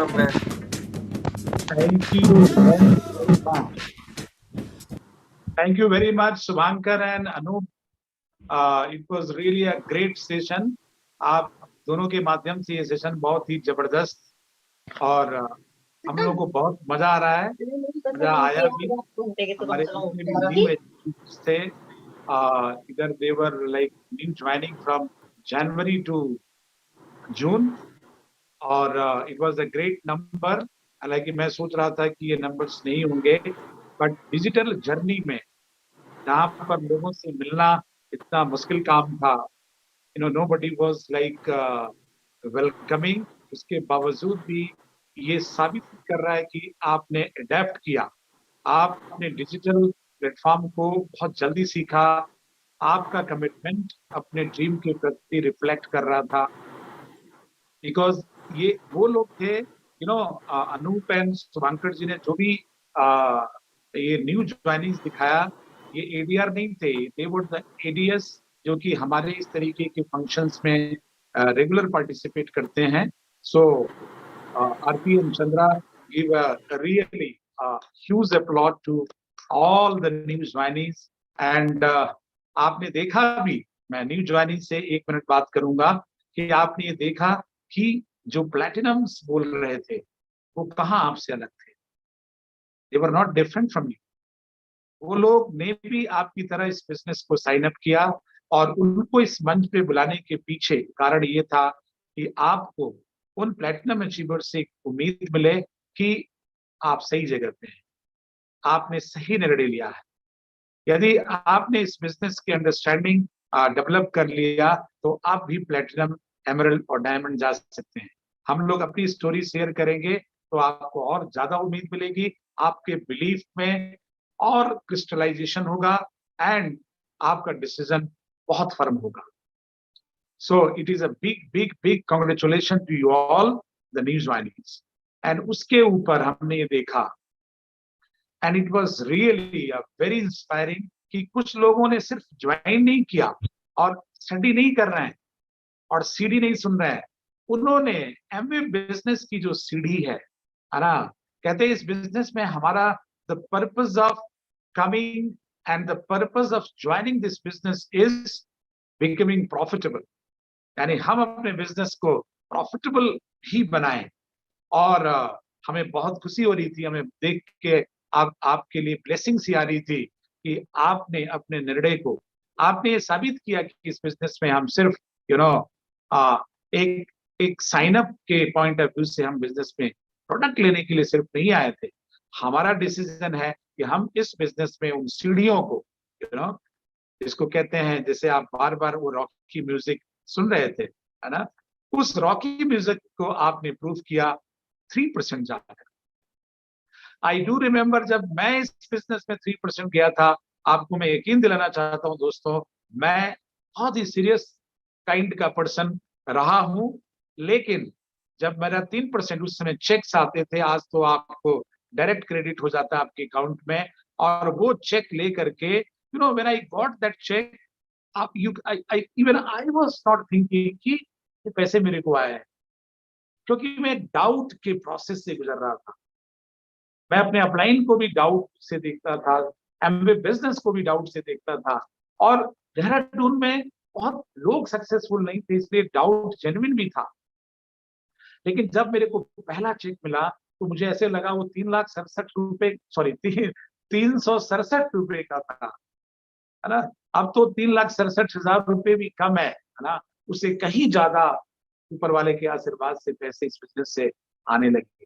आपने। Thank you. Thank you very much. Thank you very much, Subhankar and Anup. It was really a great session. आप दोनों के माध्यम से ये सेशन बहुत ही जबरदस्त और हम लोगों को बहुत मजा आ रहा है। मजा आया भी। हमारे जितने भी न्यू एजुकेटर्स थे, इधर they were like new joining from January to June, और it was a great number. हालांकि मैं सोच रहा था कि ये नंबर्स नहीं होंगे, बट डिजिटल जर्नी में जहाँ पर लोगों से मिलना इतना मुश्किल काम था, नोबडी वाज लाइक वेलकमिंग। उसके बावजूद भी ये साबित कर रहा है कि आपने अडेप्ट किया, आपने डिजिटल प्लेटफॉर्म को बहुत जल्दी सीखा, आपका कमिटमेंट अपने ड्रीम के प्रति रिफ्लेक्ट कर रहा था। बिकॉज ये वो लोग थे, अनूप एंड शुभांकर जी ने जो भी ये न्यू ज्वाइनिंग्स दिखाया, ये एडीआर नहीं थे, दे वर द एडीएस, जो कि हमारे इस तरीके के फंक्शंस में रेगुलर पार्टिसिपेट करते हैं। So RP and Chandra give a really huge applaud to all the new joinings. And आपने देखा भी, मैं न्यू ज्वाइनिंग से 1 मिनट बात करूंगा, कि आपने ये देखा कि जो प्लैटिनम्स बोल रहे थे वो कहाँ आपसे अलग थे। They were not different from you. वो लोग ने भी आपकी तरह इस बिजनेस को साइन अप किया, और उनको इस मंच पे बुलाने के पीछे कारण ये था कि आपको उन प्लैटिनम अचीवर से एक उम्मीद मिले कि आप सही जगह पे हैं, आपने सही निर्णय लिया है। यदि आपने इस बिजनेस की अंडरस्टैंडिंग डेवलप कर लिया, तो आप भी प्लेटिनम, एमरल्ड और डायमंड जा सकते हैं। हम लोग अपनी स्टोरी शेयर करेंगे तो आपको और ज्यादा उम्मीद मिलेगी, आपके बिलीफ में और क्रिस्टलाइजेशन होगा, एंड आपका डिसीजन बहुत फर्म होगा। So it is a big big big congratulation to you all the new joinings. And उसके ऊपर हमने ये देखा, and it was really very inspiring, कि कुछ लोगों ने सिर्फ ज्वाइन नहीं किया और स्टडी नहीं कर रहे हैं और सीडी नहीं सुन रहे हैं, उन्होंने एमवे बिजनेस की जो सीढ़ी है ना, कहते हैं इस बिजनेस में हमारा the purpose of coming and the purpose of joining this business is becoming profitable. यानी हम अपने बिजनेस को प्रॉफिटेबल ही बनाएं। और हमें बहुत खुशी हो रही थी, हमें देख के आपके लिए ब्लेसिंग्स ही आ रही थी कि आपने अपने निर्णय को, आपने ये साबित किया कि इस बिजनेस में हम सिर्फ यू नो एक एक साइन अप के पॉइंट ऑफ व्यू से हम बिजनेस में प्रोडक्ट लेने के लिए सिर्फ नहीं आए थे। हमारा डिसीजन है कि हम इस बिजनेस में उन सीढ़ियों को, जिसको कहते हैं, जैसे आप बार बार वो रॉकी म्यूजिक सुन रहे थे, है ना, उस रॉकी म्यूजिक को आपने प्रूव किया 3% जाकर। आई डू रिमेम्बर जब मैं इस बिजनेस में 3% गया था, आपको मैं यकीन दिलाना चाहता हूं दोस्तों, मैं बहुत ही सीरियस काइंड का पर्सन रहा हूं। लेकिन जब मेरा 3%, उस समय चेक्स आते थे, आज तो आपको डायरेक्ट क्रेडिट हो जाता है आपके अकाउंट में, और वो चेक लेकर के, when I got that cheque, आप you I even I was not thinking कि ये पैसे मेरे को आए हैं, क्योंकि मैं डाउट के प्रोसेस से गुजर रहा था। मैं अपने अपलाइन को भी डाउट से देखता था, एमवे बिजनेस को भी डाउट से देखता था, और देहरादून में बहुत लोग सक्सेसफुल नहीं थे, इसलिए डाउट जेन्युइन भी था। लेकिन जब मेरे को पहला चेक मिला, तो मुझे ऐसे लगा वो 3,67,000 सॉरी 367 रुपए का था, है ना। अब तो 3,67,000 भी कम है ना, उससे कहीं ज्यादा ऊपर वाले के आशीर्वाद से पैसे इस बिजनेस से आने लगे,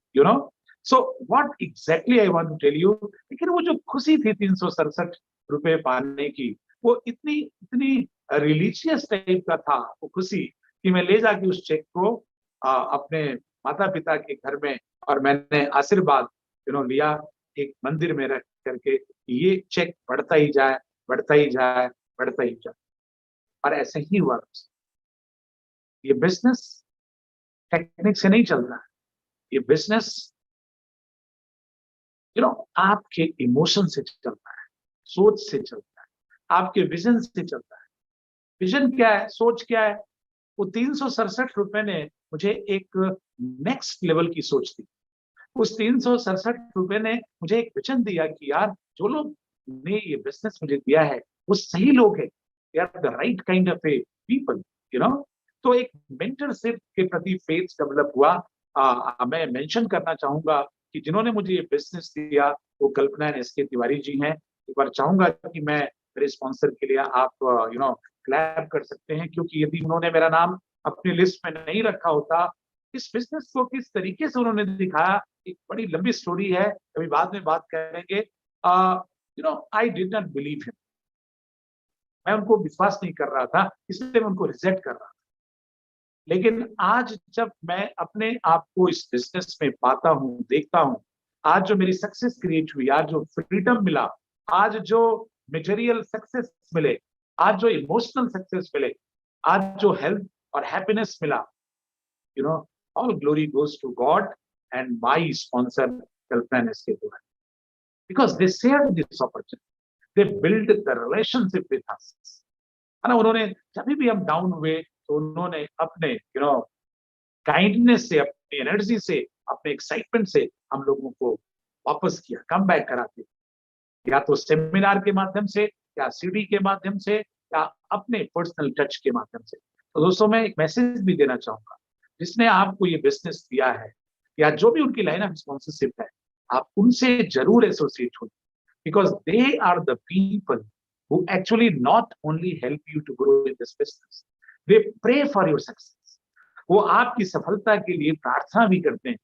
so what exactly I want to tell you. लेकिन वो जो खुशी थी 367 रुपए पाने की, वो इतनी इतनी रिलीजियस टाइप का था वो खुशी, कि मैं ले जाके उस चेक को अपने माता पिता के घर में, और मैंने आशीर्वाद लिया एक मंदिर में रख करके, ये चेक बढ़ता ही जाए, बढ़ता ही जाए, बढ़ता ही जाए। और ऐसे ही हुआ। ये बिजनेस टेक्निक से नहीं चलता है, ये बिजनेस आपके इमोशन से चलता है, सोच से चलता है, आपके विजन से चलता है। विजन क्या है, सोच क्या है। वो 367 रुपए ने मुझे एक नेक्स्ट लेवल की सोच थी। उस 367 रुपए ने मुझे एक विजन दिया कि यार जो लोग ने ये बिजनेस मुझे दिया है वो सही लोग हैं, they are the right kind of a people, you know. तो एक मेंटरशिप के प्रति फेथ डेवलप हुआ। मैं मेंशन करना चाहूंगा कि जिन्होंने मुझे ये बिजनेस दिया वो कल्पना एंड एस के तिवारी जी हैं। एक बार चाहूंगा कि मैं मेरे स्पॉन्सर के लिए आप क्लैप कर सकते हैं, क्योंकि यदि उन्होंने मेरा नाम अपनी लिस्ट में नहीं रखा होता, इस बिजनेस को किस तरीके से उन्होंने दिखाया, एक बड़ी लंबी स्टोरी है, कभी बाद में बात करेंगे। I did not believe him, मैं उनको विश्वास नहीं कर रहा था, इसलिए मैं उनको रिजेक्ट कर रहा था। लेकिन आज जब मैं अपने आप को इस बिजनेस में पाता हूँ, देखता हूँ, आज जो मेरी सक्सेस क्रिएट हुई, आज जो फ्रीडम मिला, आज जो मटेरियल सक्सेस मिले, आज जो इमोशनल सक्सेस मिले, आज जो हेल्थ और हैप्पीनेस मिला, you know, all glory goes to God and my sponsor, Kalpana SK Tiwari, because they shared this opportunity. They built the relationship with us. है ना, उन्होंने जब भी हम डाउन हुए तो उन्होंने अपने काइंडनेस से, अपनी एनर्जी से, अपने एक्साइटमेंट से हम लोगों को वापस किया, कम बैक कराते, या तो सेमिनार के माध्यम से, या सीडी के माध्यम से, या अपने पर्सनल टच के माध्यम से। तो दोस्तों मैं एक मैसेज भी देना चाहूंगा, जिसने आपको ये बिजनेस दिया है या जो भी उनकी लाइन ऑफ स्पॉन्सरशिप है, आप उनसे जरूर एसोसिएट हो, because they are the people who actually not only help you to grow in this business, they pray for your success. वो आपकी सफलता के लिए प्रार्थना भी करते हैं।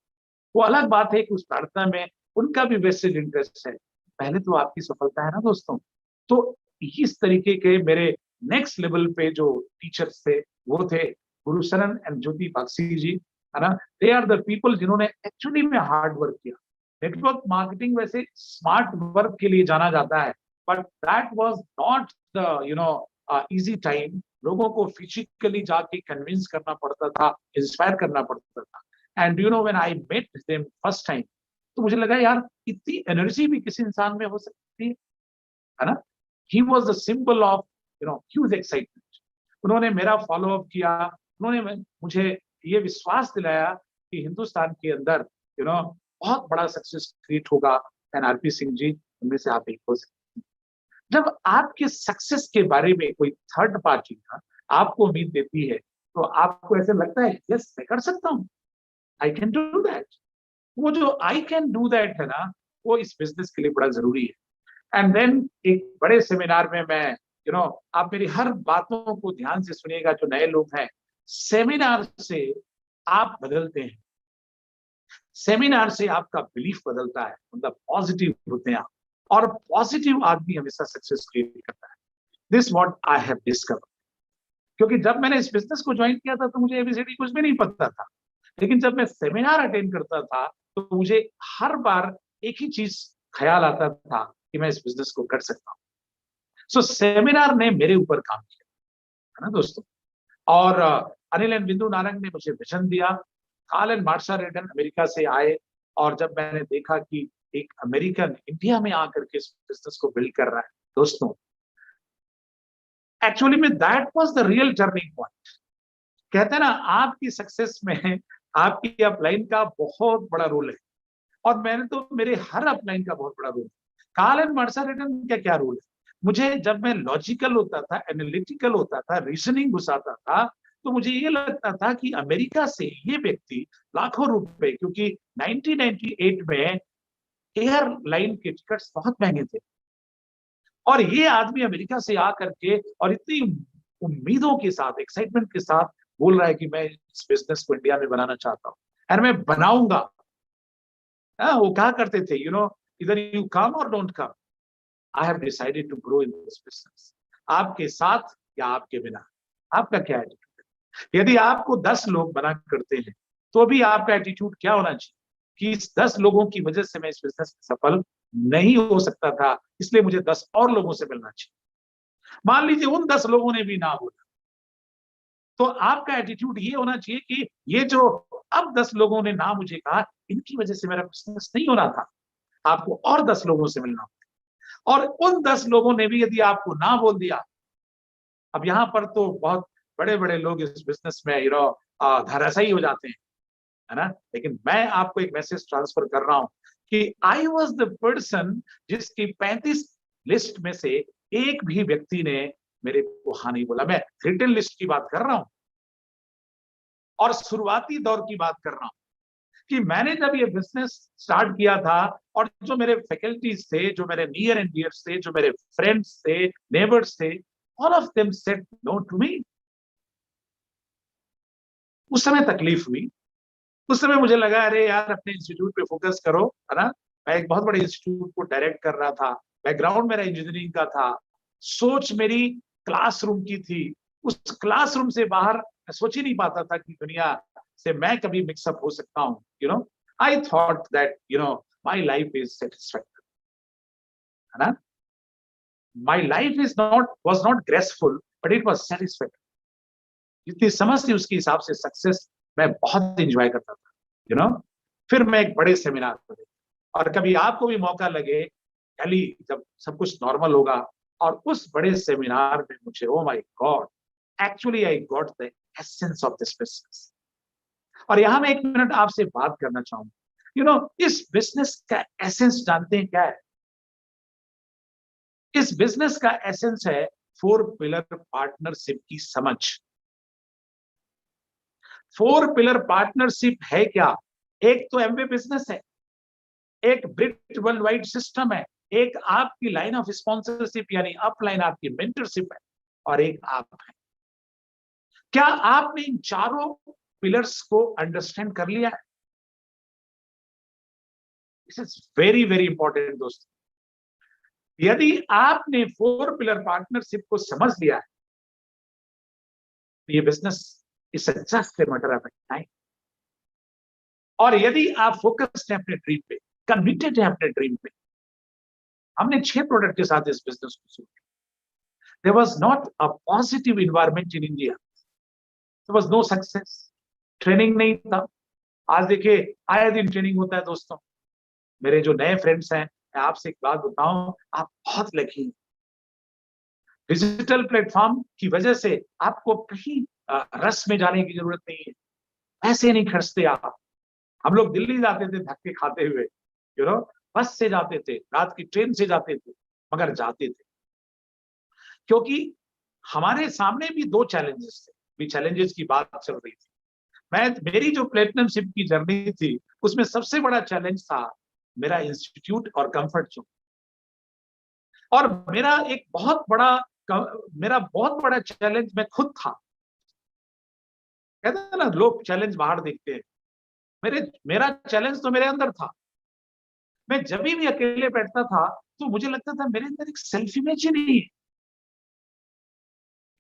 वो अलग बात है कि उस प्रार्थना में उनका भी वेस्टेड इंटरेस्ट है, पहले तो आपकी सफलता है ना दोस्तों। तो इस तरीके के मेरे नेक्स्ट लेवल पे जो टीचर्स थे वो थे गुरुशरण एंड ज्योति बक्सी जी, है ना। दे आर द पीपल जिन्होंने एक्चुअली में हार्ड वर्क किया। नेटवर्क मार्केटिंग वैसे स्मार्ट वर्क के लिए जाना जाता है, but that was not the easy time. लोगों को फिजिकली जाके कन्विंस करना पड़ता था, इंस्पायर करना पड़ता था। And when I met them first time, तो मुझे लगा यार इतनी एनर्जी भी किसी इंसान में हो सकती है ना। He was the symbol of huge excitement. उन्होंने मेरा फॉलो अप किया, उन्होंने मुझे ये विश्वास दिलाया कि हिंदुस्तान के अंदर बहुत बड़ा सक्सेस क्रिएट होगा। एंड आरपी सिंह जी उनमें से आप एक हो सकते। जब आपके सक्सेस के बारे में कोई थर्ड पार्टी का आपको उम्मीद देती है, तो आपको ऐसे लगता है यस मैं कर सकता हूँ, आई कैन डू दैट। वो जो आई कैन डू दैट है ना, वो इस बिजनेस के लिए बड़ा जरूरी है। एंड देन एक बड़े सेमिनार में मैं आप मेरी हर बातों को ध्यान से सुनिएगा, जो नए लोग हैं, सेमिनार से आप बदलते हैं, सेमिनार से आपका बिलीफ बदलता है, मतलब पॉजिटिव होते हैं आप, और पॉजिटिव आदमी हमेशा सक्सेस क्रिएट करता है। This what I have discovered. क्योंकि जब मैंने इस बिजनेस को ज्वाइन किया था तो मुझे एबीसीडी कुछ भी नहीं पता था, लेकिन जब मैं सेमिनार अटेंड करता था तो मुझे हर बार एक ही चीज ख्याल आता था कि मैं इस बिजनेस को कर सकता हूँ। सो सेमिनार ने मेरे ऊपर काम किया, है ना दोस्तों। और अनिल एंड बिंदु नारंग ने मुझे विजन दिया। Carl and Marsha Redden America से आए, और जब मैंने देखा कि एक अमेरिकन इंडिया में आकर के इस बिजनेस को बिल्ड कर रहा है, दोस्तों एक्चुअली में that was the real turning point. कहते हैं ना, आपकी सक्सेस में आपकी अपलाइन का बहुत बड़ा रोल है, और मैंने तो मेरे हर अपलाइन का बहुत बड़ा रोल है। कार्ल एंड मार्शा रेडन का क्या रोल है? मुझे जब मैं लॉजिकल होता था, एनालिटिकल होता था, रीजनिंग घुसाता था, तो मुझे ये लगता था कि अमेरिका से ये व्यक्ति लाखों रुपए, क्योंकि 1998 में एयरलाइन के टिकट्स बहुत महंगे थे, और ये आदमी अमेरिका से आकर के और इतनी उम्मीदों के साथ, एक्साइटमेंट के साथ बोल रहा है कि मैं इस बिजनेस को इंडिया में बनाना चाहता हूँ, और मैं बनाऊंगा। वो कहा करते थे, इधर यू कम और don't come, I have decided to grow in this business. आपके साथ या आपके बिना, आपका क्या एटीट्यूड है? यदि आपको 10 लोग मना करते हैं, तो भी आपका एटीट्यूड क्या होना चाहिए कि इस 10 लोगों की वजह से मैं इस बिजनेस में सफल नहीं हो सकता था, इसलिए मुझे 10 और लोगों से मिलना चाहिए। मान लीजिए उन 10 लोगों ने भी ना बोला, तो आपका एटीट्यूड ये होना चाहिए कि ये जो अब 10 लोगों ने ना मुझे कहा, इनकी वजह से मेरा बिजनेस नहीं होना था, आपको और 10 लोगों से मिलना होगा। और उन 10 लोगों ने भी यदि आपको ना बोल दिया, अब यहाँ पर तो बहुत बड़े बड़े लोग इस बिजनेस में धराशायी हो जाते हैं, है ना। लेकिन मैं आपको एक मैसेज ट्रांसफर कर रहा हूं कि आई वॉज द पर्सन जिसकी 35 लिस्ट में से एक भी व्यक्ति ने मेरे को हाँ नहीं बोला। मैं रिटन लिस्ट की बात कर रहा हूं और शुरुआती दौर की बात कर रहा हूं कि मैंने जब ये बिजनेस स्टार्ट किया था और जो मेरे फैकल्टीज थे, जो मेरे नियर एंड डियर्स थे, जो मेरे फ्रेंड्स थे, नेबर्स थे, all of them said no to me. उस समय तकलीफ हुई, उस समय मुझे लगा अरे यार अपने इंस्टीट्यूट पे फोकस करो, है ना। मैं एक बहुत बड़े इंस्टीट्यूट को डायरेक्ट कर रहा था, बैकग्राउंड मेरा इंजीनियरिंग का था, सोच मेरी क्लासरूम की थी। उस क्लासरूम से बाहर मैं सोच ही नहीं पाता था कि दुनिया से मैं कभी मिक्सअप हो सकता हूँ, you know. I thought that my life is satisfactory, है ना। My life is not was not graceful but it was satisfactory. जितनी समझ थी उसके हिसाब से सक्सेस मैं बहुत इंजॉय करता था, यू नो। फिर मैं एक बड़े सेमिनार पर गया और कभी आपको भी मौका लगे कली जब सब कुछ नॉर्मल होगा और उस बड़े सेमिनार में मुझे oh my God, actually I got the essence of this business. और यहां मैं एक मिनट आपसे बात करना चाहूंगा, इस बिजनेस का एसेंस जानते हैं क्या है? इस बिजनेस का एसेंस है 4 पिलर पार्टनरशिप की समझ। 4 पिलर पार्टनरशिप है क्या? एक तो एमवे बिजनेस है, एक ब्रिट वर्ल्ड वाइड सिस्टम है, एक आपकी लाइन ऑफ स्पॉन्सरशिप यानी अपलाइन आपकी मेंटरशिप है, और एक आप है। क्या आपने इन चारों पिलर्स को अंडरस्टैंड कर लिया है? This is very very important दोस्तों। यदि आपने 4 पिलर पार्टनरशिप को समझ लिया है तो ये business is just a matter of time. और यदि आप फोकस्ड हैं अपने ड्रीम पे, कमिटेड हैं अपने ड्रीम पे। हमने 6 प्रोडक्ट के साथ इस बिजनेस को शुरू किया। There was not a positive environment in India, there was no success, training नहीं था। आज देखिए आए दिन ट्रेनिंग होता है दोस्तों। मेरे जो नए फ्रेंड्स हैं, मैं आपसे एक बात बताऊं, आप बहुत लकी हैं। डिजिटल प्लेटफॉर्म की वजह से आपको कहीं रस में जाने की जरूरत नहीं है, पैसे नहीं खर्चते आप। हम लोग दिल्ली जाते थे धक्के खाते हुए, बस से जाते थे, रात की ट्रेन से जाते थे, मगर जाते थे क्योंकि हमारे सामने भी 2 चैलेंजेस थे। भी चैलेंजेस की बात चल रही थी। मेरी जो प्लेटिनमशिप की जर्नी थी उसमें सबसे बड़ा चैलेंज था मेरा इंस्टीट्यूट और कंफर्ट जोन। और मेरा बहुत बड़ा चैलेंज मैं खुद था। कहते हैं ना लोग चैलेंज बाहर देखते हैं, मेरा चैलेंज तो मेरे अंदर था। मैं जब भी अकेले बैठता था तो मुझे लगता था मेरे अंदर एक सेल्फ इमेज ही नहीं है।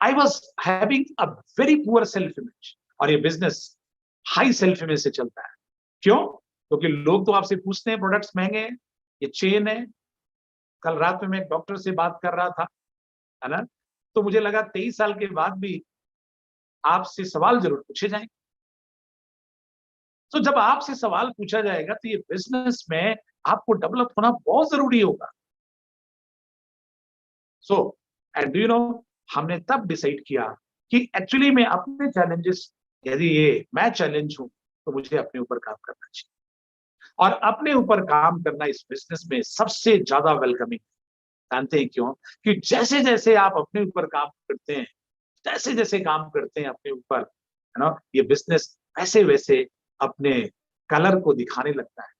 I was having a very poor self image. और ये बिजनेस हाई सेल्फ इमेज से चलता है। क्यों? क्योंकि लोग तो आपसे पूछते हैं प्रोडक्ट्स महंगे हैं, ये चेन है। कल रात में मैं एक डॉक्टर से बात कर रहा था, है ना। तो मुझे लगा 23 साल के बाद भी आपसे सवाल जरूर पूछे जाएंगे। तो जब आपसे सवाल पूछा जाएगा तो ये बिजनेस में आपको डेवलप होना बहुत जरूरी होगा। So and do you know, हमने तब डिसाइड किया कि एक्चुअली में अपने चैलेंजेस, यदि ये मैं चैलेंज हूं तो मुझे अपने ऊपर काम करना चाहिए। और अपने ऊपर काम करना इस बिजनेस में सबसे ज्यादा वेलकमिंग। जानते हैं क्यों? कि जैसे जैसे आप अपने ऊपर काम करते हैं, जैसे जैसे काम करते हैं अपने ऊपर, है ना, ये बिजनेस वैसे वैसे अपने कलर को दिखाने लगता है।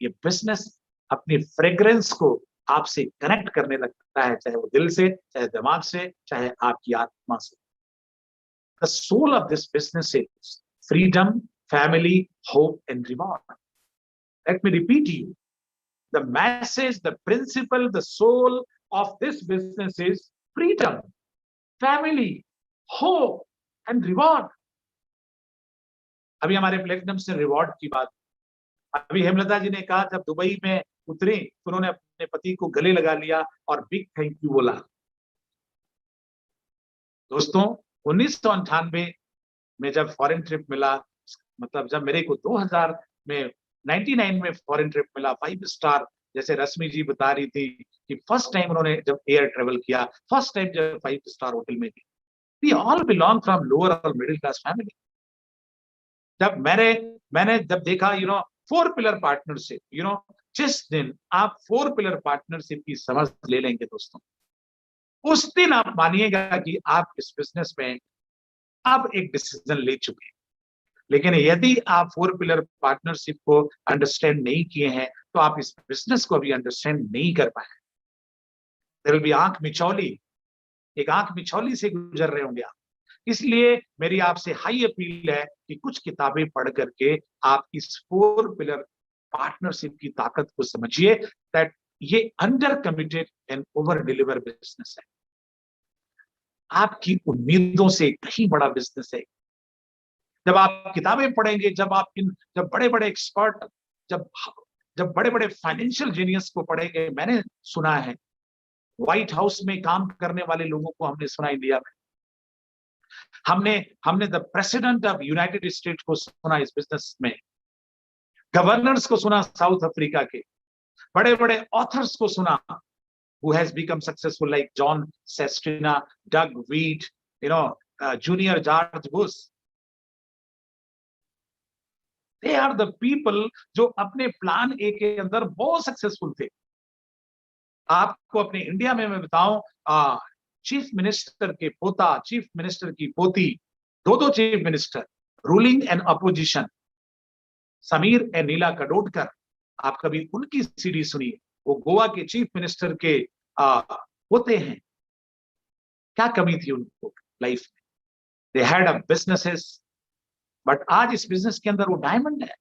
ये बिजनेस अपनी फ्रेग्रेंस को आपसे कनेक्ट करने लगता है, चाहे वो दिल से, चाहे दिमाग से, चाहे आपकी आत्मा से। The soul of this business is freedom, family, hope and reward. Let me repeat you, the message, the principle, the soul of this business is freedom, family, hope and reward. अभी हमारे प्लेटिनम से reward की बात, अभी हेमलता जी ने कहा जब Dubai में उतरी तो उन्होंने अपने पति को गले लगा लिया और बिग थैंक यू बोला। दोस्तों 1998 में जब फॉरेन ट्रिप मिला, मतलब जब मेरे को 2000 में 99 में फॉरेन ट्रिप मिला 5 स्टार, जैसे रश्मि जी बता रही थी कि फर्स्ट टाइम उन्होंने जब एयर ट्रेवल किया, फर्स्ट टाइम जब 5 स्टार होटल में गए। We all belong from lower और मिडिल क्लास फैमिली। जब मैंने जब देखा, 4 पिलर पार्टनरशिप, जिस दिन आप 4 पिलर पार्टनरशिप की समझ ले लेंगे दोस्तों, उस दिन आप मानिएगा कि आप इस बिजनेस में अब एक डिसीजन ले चुके हैं। लेकिन यदि आप 4 पिलर पार्टनरशिप को अंडरस्टैंड नहीं किए हैं, तो आप इस बिजनेस को भी अंडरस्टैंड नहीं कर पाए। देयर विल बी आंख मिचौली, एक आंख मिचौली से गुजर रहे होंगे आप। इसलिए मेरी आपसे हाई अपील है कि कुछ किताबें पढ़ करके आप इस 4 पिलर पार्टनरशिप की ताकत को समझिए, दैट ये under committed and over deliver business है। आपकी उम्मीदों से कहीं बड़ा बिजनेस है। जब आप किताबें पढ़ेंगे, जब बड़े बड़े एक्सपर्ट, जब जब बड़े बड़े फाइनेंशियल जीनियस को पढ़ेंगे, मैंने सुना है व्हाइट हाउस में काम करने वाले लोगों को हमने सुना इंडिया में, हमने हमने the president of United states को सुना इस बिजनेस में, गवर्नर्स को सुना साउथ अफ्रीका के, बड़े बड़े ऑथर्स को सुना who has become successful like John Sestina, Doug Weed, Junior George Bush. They are the people जो अपने प्लान ए के अंदर बहुत सक्सेसफुल थे। आपको अपने इंडिया में मैं बताऊं, चीफ मिनिस्टर के पोता, चीफ मिनिस्टर की पोती, दो chief minister, ruling and opposition, Sameer and Neela Kadodkar, आप कभी उनकी सीडी सुनिए, वो गोवा के चीफ मिनिस्टर के होते हैं। क्या कमी थी उनको लाइफ में? They had a businesses, but आज इस बिजनेस के अंदर वो डायमंड है।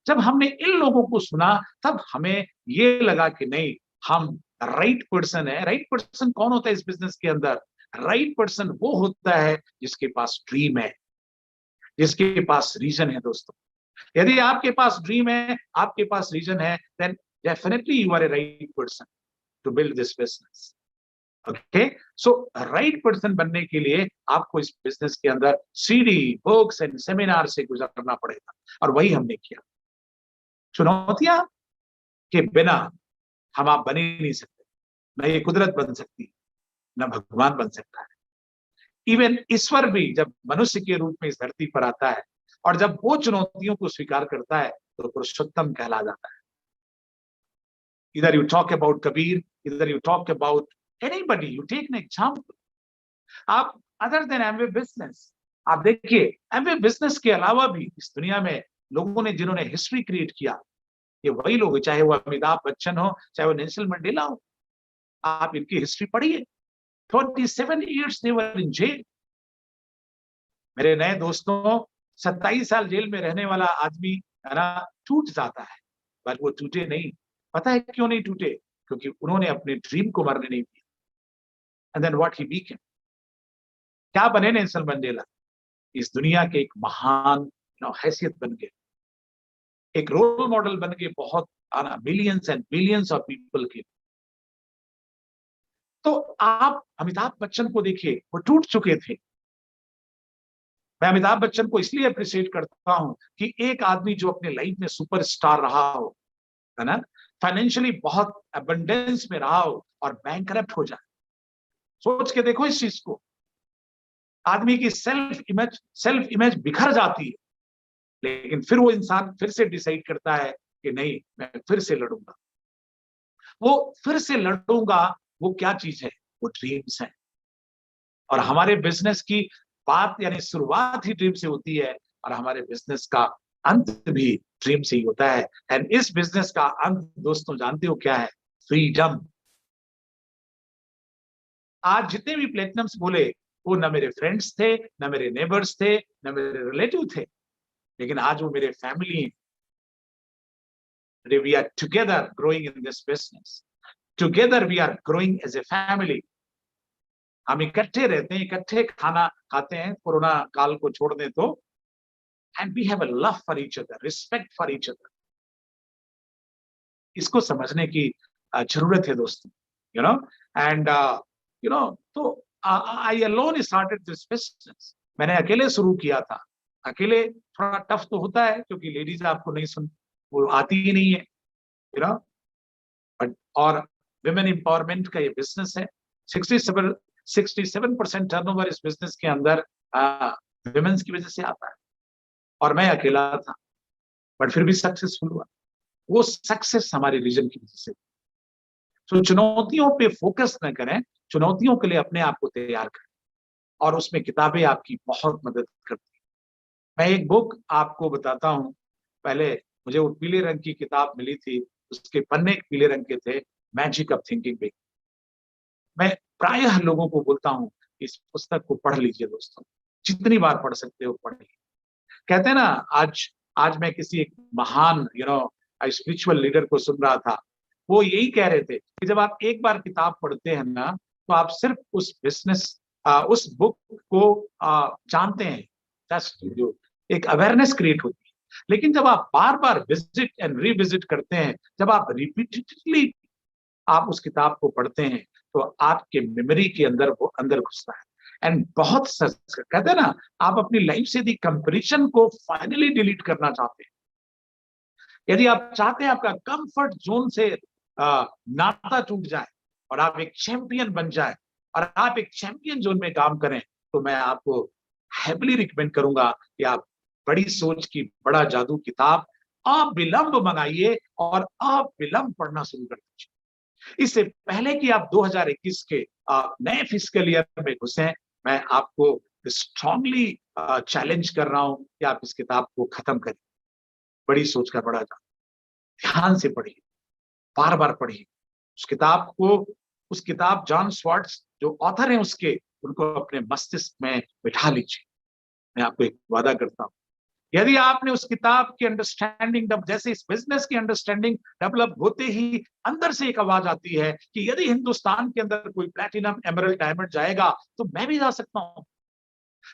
जब हमने इन लोगों को सुना, तब हमें ये लगा कि नहीं, हम राइट पर्सन है। राइट पर्सन कौन होता है इस बिजनेस के अंदर? राइट पर्सन वो होता है जिसके पास ड्रीम है, जिसके पास रीजन है दोस्तों। यदि आपके पास ड्रीम है, आपके पास रीजन है, then definitely you are a right person to build this business. Okay, so right person बनने के लिए आपको इस बिजनेस के अंदर सीडी, बुक्स एंड सेमिनार से गुजरना पड़ेगा, और वही हमने किया। चुनौतियां के बिना हम आप बन ही नहीं सकते। न ये कुदरत बन सकती, न भगवान बन सकता है। इवन ईश्वर भी जब मनुष्य के रूप में इस धरती पर आता है, और जब वो चुनौतियों को स्वीकार करता है, तो पुरुषोत्तम कहला जाता है। Either you talk about Kabir, either you talk about anybody, you take an example. आप अदर देन एमवे बिजनेस, आप देखिए एमवे बिजनेस के अलावा भी इस दुनिया में लोगों ने, जिन्होंने हिस्ट्री क्रिएट किया, ये वही लोग, चाहे वो अमिताभ बच्चन हो, चाहे वो नेल्सन मंडेला हो। आप इनकी हिस्ट्री पढ़िए। 27 years they were in jail. मेरे नए दोस्तों, 27 साल जेल में रहने वाला आदमी है ना, टूट जाता है, पर वो टूटे नहीं। पता है क्यों नहीं टूटे? क्योंकि उन्होंने अपने ड्रीम को मरने नहीं दिया। And then what he became, क्या बने नेल्सन मंडेला? इस दुनिया के एक महान हैसियत बन गए, एक रोल मॉडल बन गए, बहुत millions and billions of people के। तो आप अमिताभ बच्चन को देखिए, वो टूट चुके थे। मैं अमिताभ बच्चन को इसलिए अप्रिशिएट करता हूं कि एक आदमी जो अपने लाइफ में सुपरस्टार रहा हो, है ना, फाइनेंशियली बहुत अबंडेंस में रहा हो, और बैंकरप्ट हो जाए। सोच के देखो इस चीज को। आदमी की सेल्फ इमेज बिखर जाती है, लेकिन फिर वो इंसान फिर से डिसाइड करता है कि नहीं, मैं फिर से लड़ूंगा। वो फिर से लड़ूंगा, वो क्या चीज है? वो ड्रीम्स है। और हमारे बिजनेस की बात, यानी शुरुआत ही ड्रीम से होती है, और हमारे बिजनेस का अंत भी ड्रीम से ही होता है। एंड इस बिजनेस का अंत दोस्तों जानते हो क्या है? फ्रीडम। आज जितने भी प्लेटिनम्स बोले, वो न मेरे फ्रेंड्स थे, न मेरे नेबर्स थे, न मेरे रिलेटिव थे, लेकिन आज वो मेरे फैमिली हैं। We are together growing in this business. Together we are growing as a family. हम इकट्ठे रहते हैं, इकट्ठे खाना खाते हैं, कोरोना काल को छोड़ दें तो, and we have a love for each other, respect for each other. इसको समझने की जरूरत है दोस्तों, and तो I alone started this business. मैंने अकेले शुरू किया था। अकेले थोड़ा टफ तो होता है, क्योंकि लेडीज आपको नहीं सुन, वो आती ही नहीं है, बट और विमेन एम्पावरमेंट का ये बिजनेस है। 67% टर्नओवर इस बिजनेस के अंदर विमेन्स की वजह से आता है। और मैं अकेला था, बट फिर भी सक्सेसफुल हुआ। वो सक्सेस हमारे विजन की वजह से। तो चुनौतियों पे फोकस न करें, चुनौतियों के लिए अपने आप को तैयार करें, और उसमें किताबें आपकी बहुत मदद करती हैं। मैं एक बुक आपको बताता हूँ। पहले मुझे वो पीले रंग की किताब मिली थी, उसके पन्ने पीले रंग के थे, मैजिक ऑफ थिंकिंग बिग। मैं प्रायः लोगों को बोलता हूँ, इस पुस्तक को पढ़ लीजिए दोस्तों, जितनी बार पढ़ सकते हो पढ़िए। कहते हैं ना, आज आज मैं किसी एक महान स्पिरिचुअल लीडर को सुन रहा था। वो यही कह रहे थे कि जब आप एक बार किताब पढ़ते हैं ना, तो आप सिर्फ उस बिजनेस उस बुक को जानते हैं, जस्ट जो एक अवेयरनेस क्रिएट होती है। लेकिन जब आप बार बार विजिट एंड रिविजिट करते हैं, जब आप रिपीटेडली आप उस किताब को पढ़ते हैं, तो आपके मेमोरी के अंदर वो अंदर घुसता है। एंड बहुत सच कहते हैं ना, आप अपनी लाइफ से यदि कंपैरिजन को फाइनली डिलीट करना चाहते हैं, यदि आप चाहते हैं आपका कंफर्ट जोन से नाता टूट जाए और आप एक चैंपियन बन जाए और आप एक चैंपियन जोन में काम करें, तो मैं आपको हैविली रिकमेंड करूंगा कि आप बड़ी सोच की बड़ा जादू किताब अविलंब मंगाइए और अविलंब पढ़ना शुरू कर दीजिए। इससे पहले कि आप 2021 के नए फिस्कल ईयर में घुसे, मैं आपको स्ट्रांगली चैलेंज कर रहा हूं कि आप इस किताब को खत्म करें। बड़ी सोच का बड़ा जादू, ध्यान से पढ़िए, बार बार पढ़िए उस किताब को। उस किताब जॉन स्वर्ट्स जो ऑथर हैं उसके, उनको अपने मस्तिष्क में बिठा लीजिए। मैं आपको एक वादा करता हूं, यदि आपने उस किताब की अंडरस्टैंडिंग, जैसे इस बिजनेस की अंडरस्टैंडिंग डेवलप होते ही अंदर से एक आवाज आती है कि यदि हिंदुस्तान के अंदर कोई प्लैटिनम एमरल्ड डायमंड जाएगा, तो मैं भी जा सकता हूं।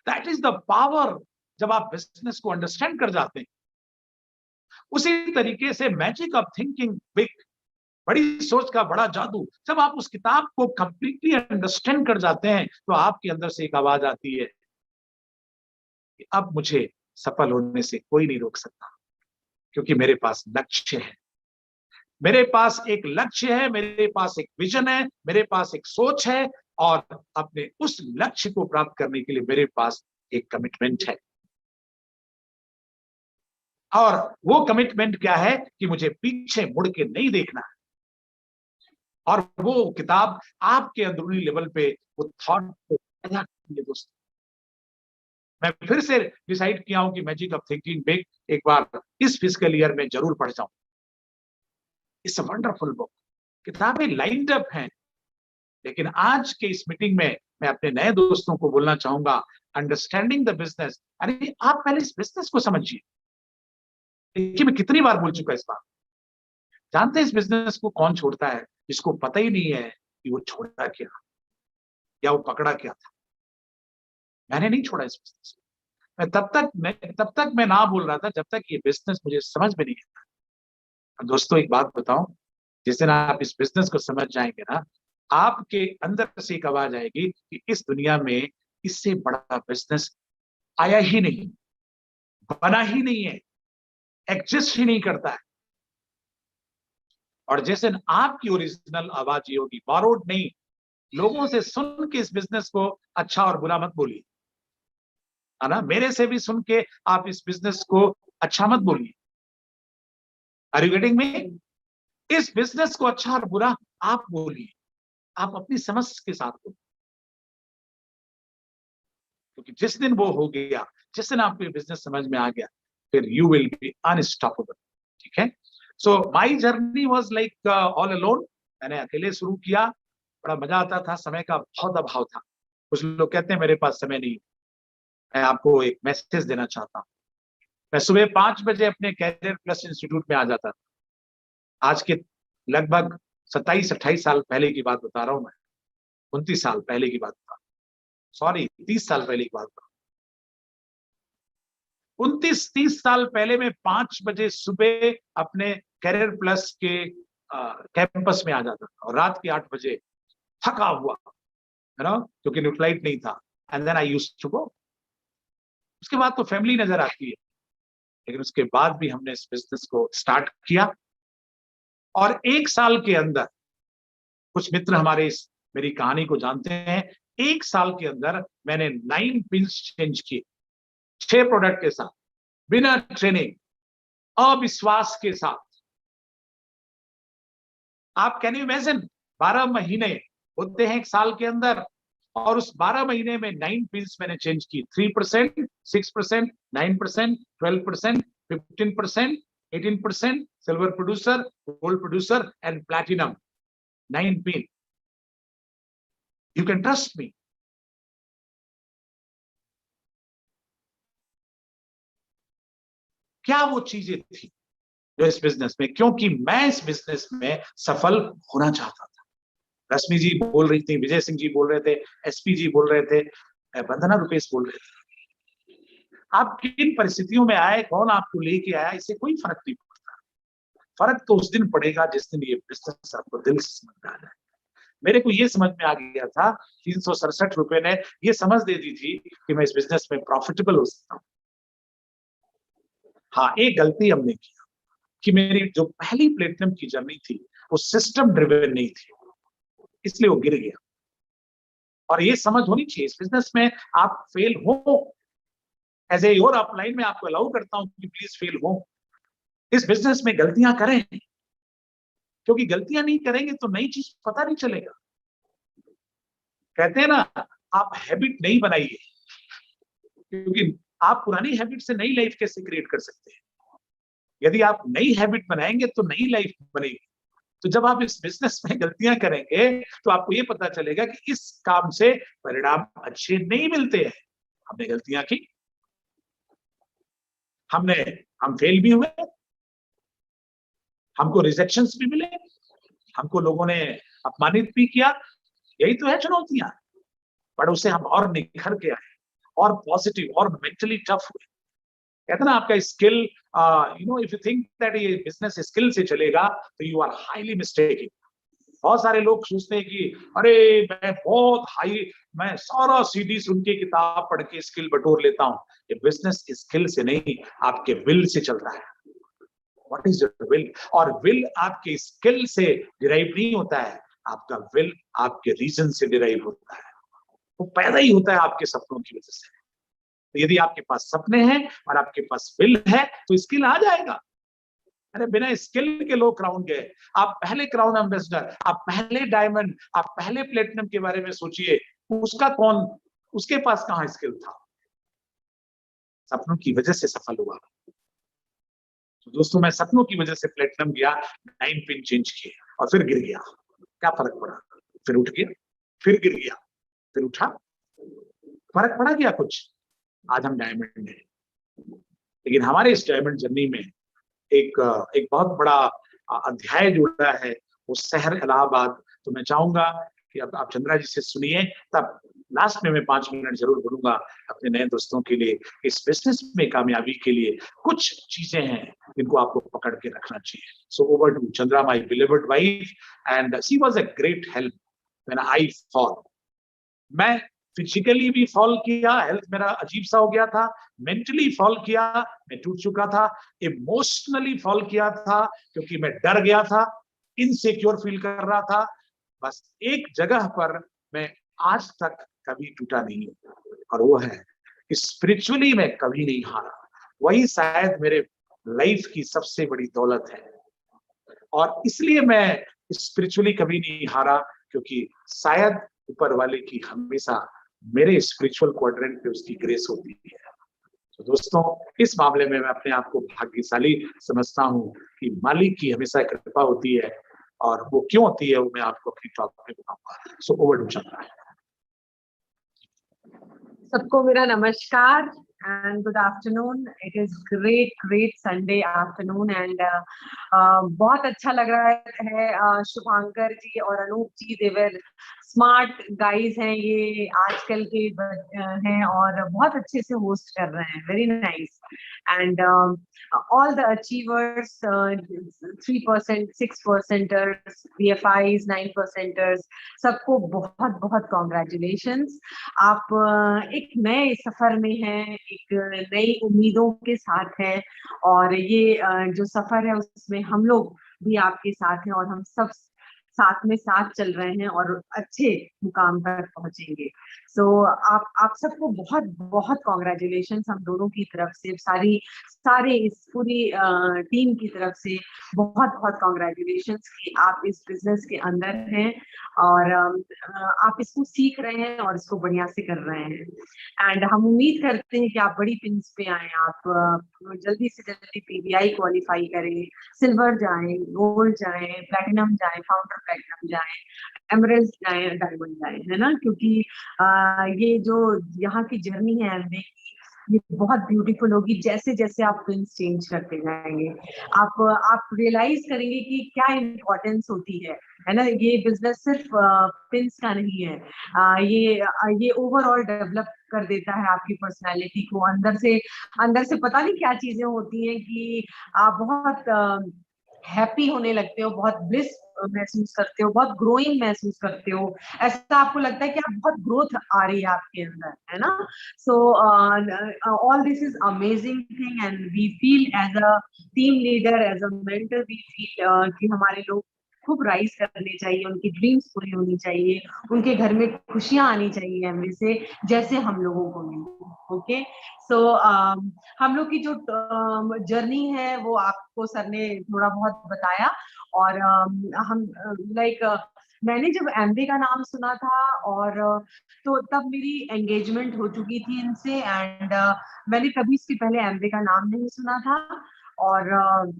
That is the power. जब आप बिजनेस को अंडरस्टैंड कर जाते हैं, उसी तरीके से मैजिक ऑफ थिंकिंग बिग, बड़ी सोच का बड़ा जादू, जब आप उस किताब को कंप्लीटली अंडरस्टैंड कर जाते हैं, तो आपके अंदर से एक आवाज आती है कि अब मुझे सफल होने से कोई नहीं रोक सकता, क्योंकि मेरे पास लक्ष्य है। मेरे पास एक लक्ष्य है, मेरे पास एक विजन है, मेरे पास एक सोच है, और अपने उस लक्ष्य को प्राप्त करने के लिए मेरे पास एक कमिटमेंट है। और वो कमिटमेंट क्या है कि मुझे पीछे मुड़ के नहीं देखना है। और वो किताब आपके अंदरूनी लेवल पे वो थॉट को पैदा करती है दोस्तों। मैं फिर से डिसाइड किया हूं कि मैजिक ऑफ थिंकिंग बिग एक बार इस फिस्कल ईयर में जरूर पढ़ जाऊं। It's a wonderful book. किताबें लाइंड अप हैं, लेकिन आज के इस मीटिंग में मैं अपने नए दोस्तों को बोलना चाहूंगा, अंडरस्टैंडिंग द बिजनेस। अरे आप पहले इस बिजनेस को समझिए। देखिए मैं कितनी बार बोल चुका इस बात। जानते हैं इस बिजनेस को कौन छोड़ता है? जिसको पता ही नहीं है कि वो छोड़ा क्या या वो पकड़ा क्या था। मैंने नहीं छोड़ा इस बिजनेस को। मैं तब तक ना बोल रहा था जब तक ये बिजनेस मुझे समझ में नहीं आता। दोस्तों एक बात बताऊं, जिस दिन आप इस बिजनेस को समझ जाएंगे ना, आपके अंदर से एक आवाज आएगी कि इस दुनिया में इससे बड़ा बिजनेस आया ही नहीं, बना ही नहीं है, एग्जिस्ट ही नहीं करता है। और जिस दिन आपकी ओरिजिनल आवाज ये होगी, बारोड नहीं, लोगों से सुन के इस बिजनेस को अच्छा और बुरा मत बोलिए, है ना। मेरे से भी सुन के आप इस बिजनेस को अच्छा मत बोलिए। Are you getting me? इस बिजनेस को अच्छा और बुरा आप बोलिए, आप अपनी समझ के साथ बोलिए। क्योंकि जिस दिन वो हो गया, जिस दिन आपको बिजनेस समझ में आ गया, फिर यू विल बी अनस्टॉपेबल। ठीक है। So my journey was like all alone. मैंने अकेले शुरू किया, बड़ा मजा आता था, समय का बहुत अभाव था। कुछ लोग कहते हैं मेरे पास समय नहीं। मैं आपको एक मैसेज देना चाहता हूँ। मैं सुबह 5 बजे अपने कैरियर प्लस इंस्टीट्यूट में आ जाता था। आज के लगभग 27-28 साल पहले की बात बता रहा हूं मैं। 29 साल पहले की बात बता, सॉरी 30 साल पहले की बात बता। 29-30 साल पहले मैं 5 बजे सुबह अपने कैरियर प्लस के कैंपस में आ जाता था, और रात के 8 बजे थका हुआ, है ना, क्योंकि न्यूट्रलाइट नहीं था। And then I used to go. उसके बाद तो फैमिली नजर आती है, लेकिन उसके बाद भी हमने इस बिजनेस को स्टार्ट किया। और 1 साल के अंदर, कुछ मित्र हमारे इस मेरी कहानी को जानते हैं, 1 साल के अंदर मैंने 9 पिंस चेंज किए, 6 प्रोडक्ट के साथ। बिना ट्रेनिंग, अविश्वास के साथ। आप कैन यू इमेजिन, 12 महीने होते हैं एक साल के अंदर, और उस 12 महीने में 9 पिन्स मैंने चेंज की। 3%, 6%, 9%, 12%, 15%, 18%, silver producer, gold producer and platinum, 9 pin. You can trust me. क्या वो चीजें थी जो इस बिजनेस में, क्योंकि मैं इस बिजनेस में सफल होना चाहता था। रश्मि जी बोल रही थी, विजय सिंह जी बोल रहे थे, एसपी जी बोल रहे थे, वंदना रुपेश बोल रहे थे। आप किन परिस्थितियों में आए, कौन आपको लेके आया, इससे कोई फर्क नहीं पड़ता। फर्क तो उस दिन पड़ेगा जिस दिन ये बिजनेस आपको दिल से समझ में आ जाए। मेरे को ये समझ में आ गया था, 367 रुपए ने ये समझ दे दी थी कि मैं इस बिजनेस में प्रॉफिटेबल हो सकता हूँ। हाँ, एक गलती हमने की कि मेरी जो पहली प्लेटिनम की जर्नी थी वो सिस्टम ड्रिवन नहीं थी, इसलिए वो गिर गया। और ये समझ होनी चाहिए, इस बिजनेस में आप फेल हो, एज ए योर अपलाइन में आपको अलाउ करता हूं कि प्लीज फेल हो। इस बिजनेस में गलतियां करें, क्योंकि गलतियां नहीं करेंगे तो नई चीज पता नहीं चलेगा। कहते हैं ना, आप हैबिट नहीं बनाइए, क्योंकि आप पुरानी हैबिट से नई लाइफ कैसे क्रिएट कर सकते हैं। यदि आप नई हैबिट बनाएंगे तो नई लाइफ बनेगी। तो जब आप इस बिजनेस में गलतियां करेंगे तो आपको ये पता चलेगा कि इस काम से परिणाम अच्छे नहीं मिलते हैं। हमने गलतियां की, हम फेल भी हुए, हमको रिजेक्शंस भी मिले, हमको लोगों ने अपमानित भी किया। यही तो है चुनौतियां, पर उसे हम और निखर के आए, और पॉजिटिव और मेंटली टफ हुए। कहते ना, आपका skill, if you think that ये बिजनेस स्किल से चलेगा तो यू आर हाईली मिस्टेकिंग। बहुत सारे लोग सोचते हैं कि अरे मैं सारा सीडी सुन के, किताब पढ़ के स्किल बटोर लेता हूं। ये बिजनेस स्किल से नहीं, आपके विल से चल रहा है। What is your will? और विल आपके स्किल से डिराइव नहीं होता है, आपका विल आपके रीजन से डिराइव होता है। वो पैदा ही होता है आपके सपनों की वजह से। तो यदि आपके पास सपने हैं और आपके पास विल है तो स्किल आ जाएगा। अरे बिना स्किल के लोग क्राउन गए। आप पहले क्राउन एम्बेसडर, आप पहले डायमंड, आप पहले प्लेटिनम के बारे में सोचिए, उसके पास कहां स्किल था? सपनों की वजह से सफल हुआ। तो दोस्तों, मैं सपनों की वजह से प्लेटिनम गया, 9 पिन चेंज किए और फिर गिर गया। क्या फर्क पड़ा? फिर उठ गया, फिर गिर गया, फिर उठा। फर्क पड़ा क्या कुछ? आज हम डायमंड है। लेकिन हमारे इस डायमंड जर्नी में एक बहुत बड़ा अध्याय जुड़ा है, वो शहर इलाहाबाद। तो मैं चाहूंगा कि अब आप चंद्रा जी से सुनिए, तब लास्ट में मैं 5 मिनट जरूर बोलूंगा अपने नए दोस्तों के लिए। इस बिजनेस में कामयाबी के लिए कुछ चीजें हैं जिनको आपको पकड़ के रखना चाहिए। So over to Chandra, my believed wife, and she was a great help when I fall. मैं फिजिकली भी फॉल किया, हेल्थ मेरा अजीब सा हो गया था, मेंटली फॉल किया, मैं टूट चुका था, इमोशनली फॉल किया था क्योंकि मैं डर गया था, इनसिक्योर फील कर रहा था। बस एक जगह पर मैं आज तक कभी टूटा नहीं, और वो है स्पिरिचुअली मैं कभी नहीं हारा। वही शायद मेरे लाइफ की सबसे बड़ी दौलत है, और इसलिए मैं स्पिरिचुअली कभी नहीं हारा, क्योंकि शायद ऊपर वाले की हमेशा मेरे स्पिरिचुअल क्वाड्रेंट पे उसकी ग्रेस होती है। तो दोस्तों, इस मामले में मैं अपने आप को भाग्यशाली समझता हूँ कि मालिक की हमेशा कृपा होती है, और वो क्यों होती है वो मैं आपको अपनी टॉक में बताऊंगा। So over to Chandra. सबको मेरा नमस्कार and good afternoon. It is great Sunday afternoon and बहुत अच्छा लग रहा है। शुभांकर जी और अनूप जी, they were smart guys हैं, ये आजकल के हैं और बहुत अच्छे से होस्ट कर रहे हैं। Very nice. And all the achievers, 3%, 6%ers, BFIs, 9%ers, सबको बहुत बहुत congratulations। आप एक नए सफर में हैं, एक नई उम्मीदों के साथ हैं, और ये जो सफर है उसमें हम लोग भी आपके साथ हैं, और हम सब साथ में साथ चल रहे हैं और अच्छे मुकाम पर पहुंचेंगे। सो आप सबको बहुत बहुत कॉन्ग्रेचुलेशन हम दोनों की तरफ से, सारे इस पूरी टीम की तरफ से बहुत बहुत कॉन्ग्रेचुलेशन कि आप इस बिजनेस के अंदर हैं और आप इसको सीख रहे हैं और इसको बढ़िया से कर रहे हैं। एंड हम उम्मीद करते हैं कि आप बड़ी पिंस पे आए, आप जल्दी से जल्दी पीबीआई क्वालिफाई करें, सिल्वर जाएं, गोल्ड जाएं, प्लैटिनम जाएं, फाउंडर प्लैटिनम जाएं, एमरल्ड जाएं, डायमंड जाएं, है ना। क्योंकि ये जो यहाँ की जर्नी है एमबीए की, ये बहुत ब्यूटीफुल होगी। जैसे जैसे आप पिंस चेंज करते जाएंगे, आप रियलाइज करेंगे कि क्या इम्पोर्टेंस होती है ना। ये बिजनेस सिर्फ पिंस का नहीं है, ये ओवरऑल डेवलप कर देता है आपकी पर्सनालिटी को। अंदर से पता नहीं क्या चीजें होती हैं कि आप बहुत हैप्पी होने लगते हो, बहुत ब्लिस महसूस करते हो, बहुत ग्रोइंग महसूस करते हो। ऐसा आपको लगता है कि आप बहुत ग्रोथ आ रही है आपके अंदर, है ना। So all this is amazing thing and we feel as a team leader, as a mentor, we feel कि हमारे लोग खूब राइज करने चाहिए, उनकी ड्रीम्स पूरी होनी चाहिए, उनके घर में खुशियां आनी चाहिए हमें से, जैसे हम लोगों को मिली। ओके, सो हम लोग की जो जर्नी है वो आपको सर ने थोड़ा बहुत बताया। और हम लाइक मैंने जब एमबी का नाम सुना था और तो तब मेरी एंगेजमेंट हो चुकी थी इनसे। एंड मैंने कभी इसके पहले एमबी का नाम नहीं सुना था। और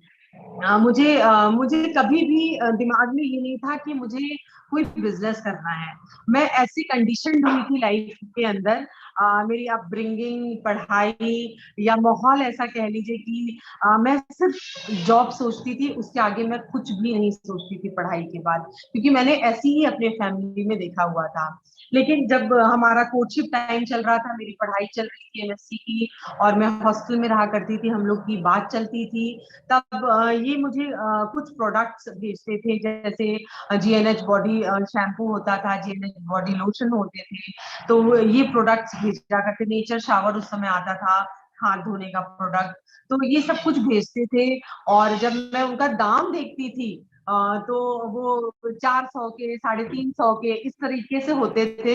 मुझे कभी भी दिमाग में ये नहीं था कि मुझे कोई बिजनेस करना है। मैं ऐसी कंडीशन हुई थी लाइफ के अंदर, मेरी अपब्रिंगिंग, पढ़ाई या माहौल ऐसा कह लीजिए कि मैं सिर्फ जॉब सोचती थी, उसके आगे मैं कुछ भी नहीं सोचती थी पढ़ाई के बाद, क्योंकि मैंने ऐसी ही अपने फैमिली में देखा हुआ था। लेकिन जब हमारा कोर्टशिप टाइम चल रहा था, मेरी पढ़ाई चल रही थी एमएससी की, और मैं हॉस्टल में रहा करती थी, हम लोग की बात चलती थी, तब ये मुझे कुछ प्रोडक्ट्स भेजते थे, जैसे जीएनएच बॉडी शैम्पू होता था, जीएनएच बॉडी लोशन होते थे, तो ये प्रोडक्ट्स भेजा करते। नेचर शावर उस समय आता था, हाथ धोने का प्रोडक्ट, तो ये सब कुछ भेजते थे। और जब मैं उनका दाम देखती थी तो वो 400 के, 350 के इस तरीके से होते थे।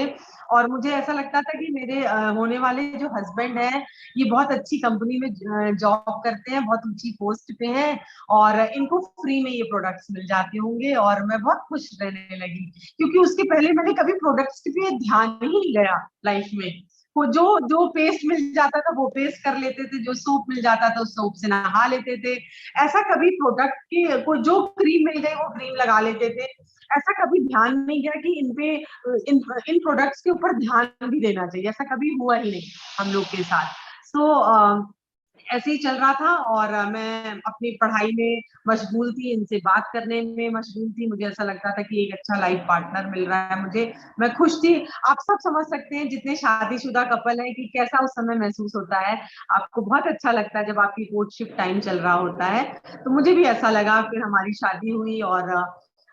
और मुझे ऐसा लगता था कि मेरे होने वाले जो हस्बैंड है, ये बहुत अच्छी कंपनी में जॉब करते हैं, बहुत ऊंची पोस्ट पे हैं, और इनको फ्री में ये प्रोडक्ट्स मिल जाते होंगे। और मैं बहुत खुश रहने लगी, क्योंकि उसके पहले मैंने कभी प्रोडक्ट्स पे ध्यान ही नहीं गया लाइफ में। वो जो जो पेस्ट मिल जाता था वो पेस्ट कर लेते थे, जो सोप मिल जाता था उस सोप से नहा लेते थे। ऐसा कभी प्रोडक्ट की को जो क्रीम मिल गई वो क्रीम लगा लेते थे। ऐसा कभी ध्यान नहीं गया कि इन प्रोडक्ट्स के ऊपर ध्यान भी देना चाहिए, ऐसा कभी हुआ ही नहीं हम लोग के साथ। सो ऐसे ही चल रहा था, और मैं अपनी पढ़ाई में मशगूल थी, इनसे बात करने में मशगूल थी। मुझे ऐसा लगता था कि एक अच्छा लाइफ पार्टनर मिल रहा है मुझे, मैं खुश थी। आप सब समझ सकते हैं जितने शादीशुदा कपल है कि कैसा उस समय महसूस होता है। आपको बहुत अच्छा लगता है जब आपकी कोर्टशिप टाइम चल रहा होता है। तो मुझे भी ऐसा लगा, फिर हमारी शादी हुई, और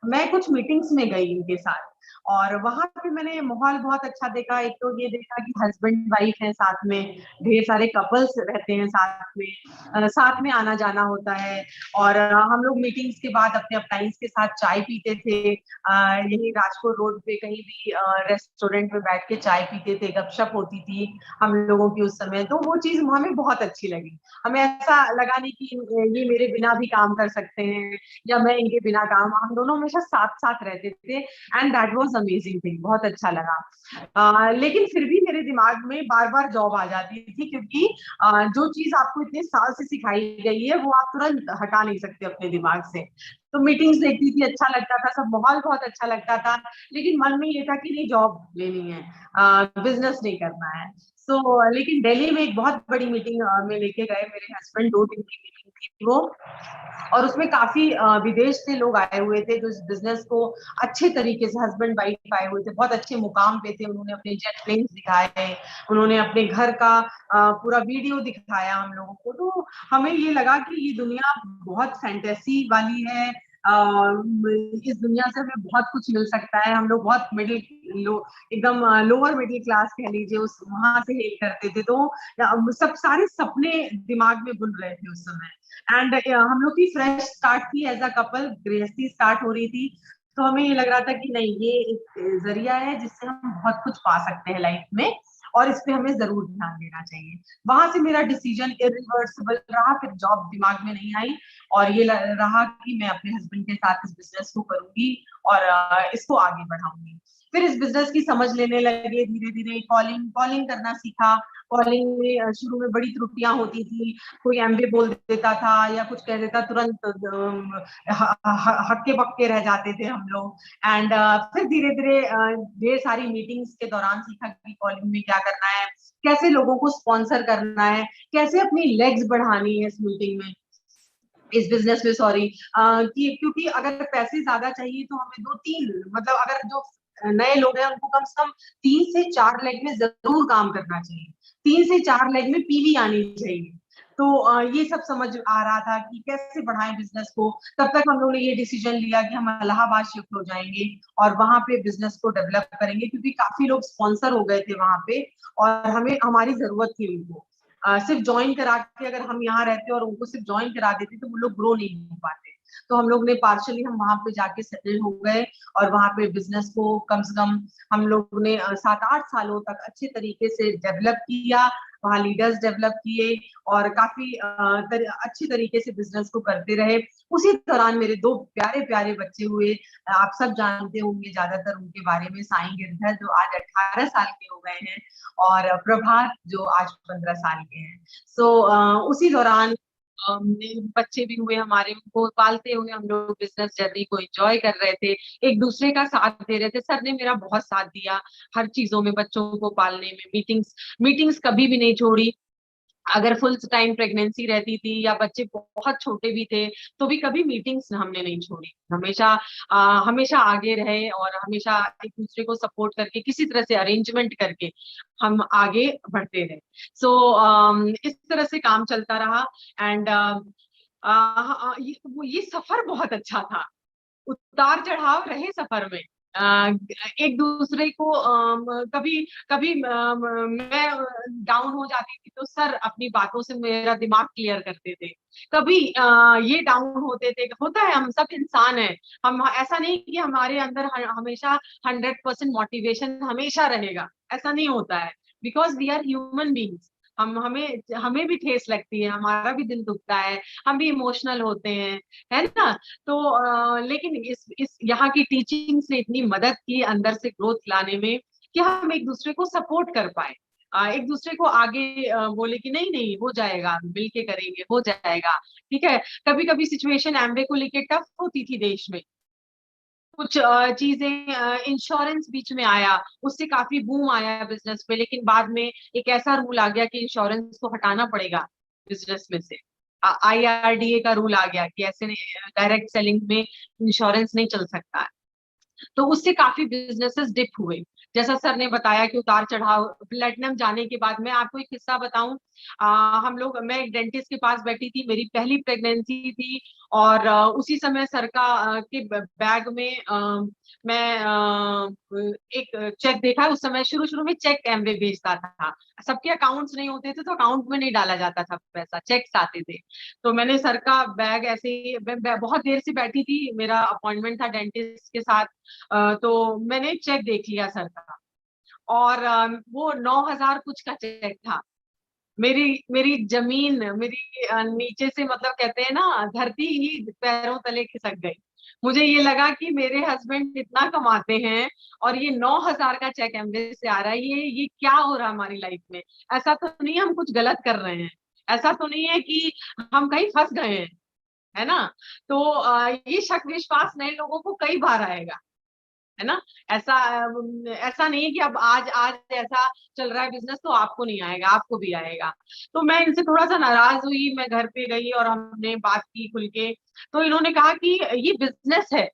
मैं कुछ मीटिंग्स में गई इनके साथ, और वहां पे मैंने माहौल बहुत अच्छा देखा। एक तो ये देखा कि हस्बैंड वाइफ है साथ में, ढेर सारे कपल्स रहते हैं साथ में आना जाना होता है। और हम लोग मीटिंग्स के बाद अपने अपलाइंस के साथ चाय पीते थे, यही राजकोट रोड पे कहीं भी रेस्टोरेंट में बैठ के चाय पीते थे, गपशप होती थी हम लोगों की उस समय। तो वो चीज हमें बहुत अच्छी लगी। हमें ऐसा लगा नहीं कि ये मेरे बिना भी काम कर सकते हैं, या मैं इनके बिना काम, हम दोनों हमेशा साथ साथ रहते थे। And that was amazing thing, बहुत अच्छा लगा। लेकिन फिर भी मेरे दिमाग में बार बार जॉब आ जाती थी, क्योंकि जो चीज आपको इतने साल से सिखाई गई है वो आप तुरंत हटा नहीं सकते अपने दिमाग से। तो मीटिंग्स देखती थी, अच्छा लगता था, सब माहौल बहुत अच्छा लगता था, लेकिन मन में ये था कि नहीं, जॉब लेनी है, बिजनेस नहीं करना है। लेकिन दिल्ली में एक बहुत बड़ी मीटिंग में लेके गए मेरे हस्बैंड, 2 दिन की मीटिंग थी वो, और उसमें काफी विदेश से लोग आए हुए थे जो इस बिजनेस को अच्छे तरीके से, हस्बैंड वाइफ आए हुए थे, बहुत अच्छे मुकाम पे थे। उन्होंने अपने जेट प्लेन्स दिखाए, उन्होंने अपने घर का पूरा वीडियो दिखाया हम लोगों को। तो हमें ये लगा कि ये दुनिया बहुत फैंटेसी वाली है, इस दुनिया से हमें बहुत कुछ मिल सकता है। हम लोग बहुत एकदम लोअर मिडिल क्लास कह लीजिए, उस वहां से हेल करते थे। तो सब सारे सपने दिमाग में बुन रहे थे उस समय। एंड हम लोग की फ्रेश स्टार्ट थी एज अ कपल, गृहस्थी स्टार्ट हो रही थी। तो हमें ये लग रहा था कि नहीं, ये एक जरिया है जिससे हम बहुत कुछ पा सकते हैं लाइफ में, और इस पे हमें जरूर ध्यान देना चाहिए। वहां से मेरा डिसीजन इरिवर्सिबल रहा, फिर जॉब दिमाग में नहीं आई, और ये रहा कि मैं अपने हस्बैंड के साथ इस बिजनेस को करूंगी और इसको आगे बढ़ाऊंगी। फिर इस बिजनेस की समझ लेने लगे, धीरे धीरे कॉलिंग कॉलिंग करना सीखा। कॉलिंग में शुरू में बड़ी त्रुटियां होती थी, कोई एमबी बोल देता था या कुछ कह देता, तुरंत हक्के बक्के रह जाते थे हम लोग। एंड फिर धीरे धीरे ढेर सारी मीटिंग्स के दौरान सीखा कि कॉलिंग में क्या करना है, कैसे लोगों को स्पॉन्सर करना है, कैसे अपनी लेग्स बढ़ानी है इस मीटिंग में, इस बिजनेस में, सॉरी, क्योंकि अगर पैसे ज्यादा चाहिए तो हमें दो तीन, मतलब अगर जो नए लोग हैं उनको कम से कम 3 से 4 लेग में जरूर काम करना चाहिए, 3 से 4 लेग में पीवी आनी चाहिए। तो ये सब समझ आ रहा था कि कैसे बढ़ाएं बिजनेस को। तब तक हम लोगों ने ये डिसीजन लिया कि हम इलाहाबाद शिफ्ट हो जाएंगे और वहां पे बिजनेस को डेवलप करेंगे, क्योंकि काफी लोग स्पॉन्सर हो गए थे वहां पे और हमें हमारी जरूरत थी उनको। सिर्फ ज्वाइन करा के अगर हम यहाँ रहते और उनको सिर्फ ज्वाइन करा देते तो वो लोग ग्रो नहीं हो पाते। तो हम लोग ने पार्शली हम वहां पे जाके सेटल हो गए और वहां पे बिजनेस को कम से कम हम लोग ने 7-8 सालों तक अच्छे तरीके से डेवलप किया। वहाँ लीडर्स डेवलप किए और काफी अच्छी तरीके से बिजनेस को करते रहे। उसी दौरान मेरे 2 प्यारे प्यारे बच्चे हुए। आप सब जानते होंगे ज्यादातर उनके बारे में, साई गिरधर जो आज 18 साल के हो गए हैं और प्रभात जो आज 15 साल के हैं। सो उसी दौरान बच्चे भी हुए हमारे, उनको पालते हुए हम लोग बिजनेस जर्नी को एंजॉय कर रहे थे, एक दूसरे का साथ दे रहे थे। सर ने मेरा बहुत साथ दिया हर चीजों में, बच्चों को पालने में, मीटिंग्स मीटिंग्स कभी भी नहीं छोड़ी। अगर फुल टाइम प्रेगनेंसी रहती थी या बच्चे बहुत छोटे भी थे तो भी कभी मीटिंग्स हमने नहीं छोड़ी, हमेशा हमेशा आगे रहे और हमेशा एक दूसरे को सपोर्ट करके किसी तरह से अरेंजमेंट करके हम आगे बढ़ते रहे। सो इस तरह से काम चलता रहा। एंड ये सफर बहुत अच्छा था, उतार चढ़ाव रहे सफर में। एक दूसरे को कभी कभी मैं डाउन हो जाती थी तो सर अपनी बातों से मेरा दिमाग क्लियर करते थे। कभी ये डाउन होते थे, होता है, हम सब इंसान हैं। हम ऐसा नहीं कि हमारे अंदर हमेशा 100% मोटिवेशन हमेशा रहेगा, ऐसा नहीं होता है, because we are human beings. हम हमें हमें भी ठेस लगती है, हमारा भी दिल दुखता है, हम भी इमोशनल होते हैं, है ना। तो लेकिन इस यहाँ की टीचिंग्स ने इतनी मदद की अंदर से ग्रोथ लाने में कि हम एक दूसरे को सपोर्ट कर पाए, एक दूसरे को आगे बोले कि नहीं नहीं हो जाएगा, मिलके करेंगे, हो जाएगा, ठीक है। कभी कभी सिचुएशन एम्बे को लेके टफ होती थी देश में, कुछ चीजें, इंश्योरेंस बीच में आया, उससे काफी बूम आया बिजनेस पे, लेकिन बाद में एक ऐसा रूल आ गया कि इंश्योरेंस को हटाना पड़ेगा बिजनेस में से। आईआरडीए का रूल आ गया कि ऐसे डायरेक्ट सेलिंग में इंश्योरेंस नहीं चल सकता है। तो उससे काफी बिजनेसेस डिप हुए। जैसा सर ने बताया कि उतार चढ़ाव, प्लेटिनम जाने के बाद मैं आपको एक किस्सा बताऊं। हम लोग, मैं एक डेंटिस्ट के पास बैठी थी, मेरी पहली प्रेगनेंसी थी और उसी समय सर का के बैग में मैं एक चेक देखा। उस समय शुरू शुरू में चेक एमवे भेजता था, सबके अकाउंट्स नहीं होते थे तो अकाउंट में नहीं डाला जाता था पैसा, चेक्स आते थे। तो मैंने सर का बैग ऐसे ही, बहुत देर से बैठी थी, मेरा अपॉइंटमेंट था डेंटिस्ट के साथ, तो मैंने चेक देख लिया सर का और वो 9,000 कुछ का चेक था। मेरी मेरी जमीन, मेरी नीचे से, मतलब कहते हैं ना, धरती ही पैरों तले खिसक गई। मुझे ये लगा कि मेरे हस्बैंड इतना कमाते हैं और ये 9,000 का चेक एमवे से आ रहा है, ये क्या हो रहा है हमारी लाइफ में। ऐसा तो नहीं हम कुछ गलत कर रहे हैं, ऐसा तो नहीं है कि हम कहीं फंस गए हैं, है ना। तो ये शक विश्वास नए लोगों को कई बार आएगा, है ना। ऐसा ऐसा नहीं है कि अब आज आज ऐसा चल रहा है बिजनेस तो आपको नहीं आएगा, आपको भी आएगा। तो मैं इनसे थोड़ा सा नाराज हुई, मैं घर पे गई और हमने बात की खुल के। तो इन्होंने कहा कि ये बिजनेस है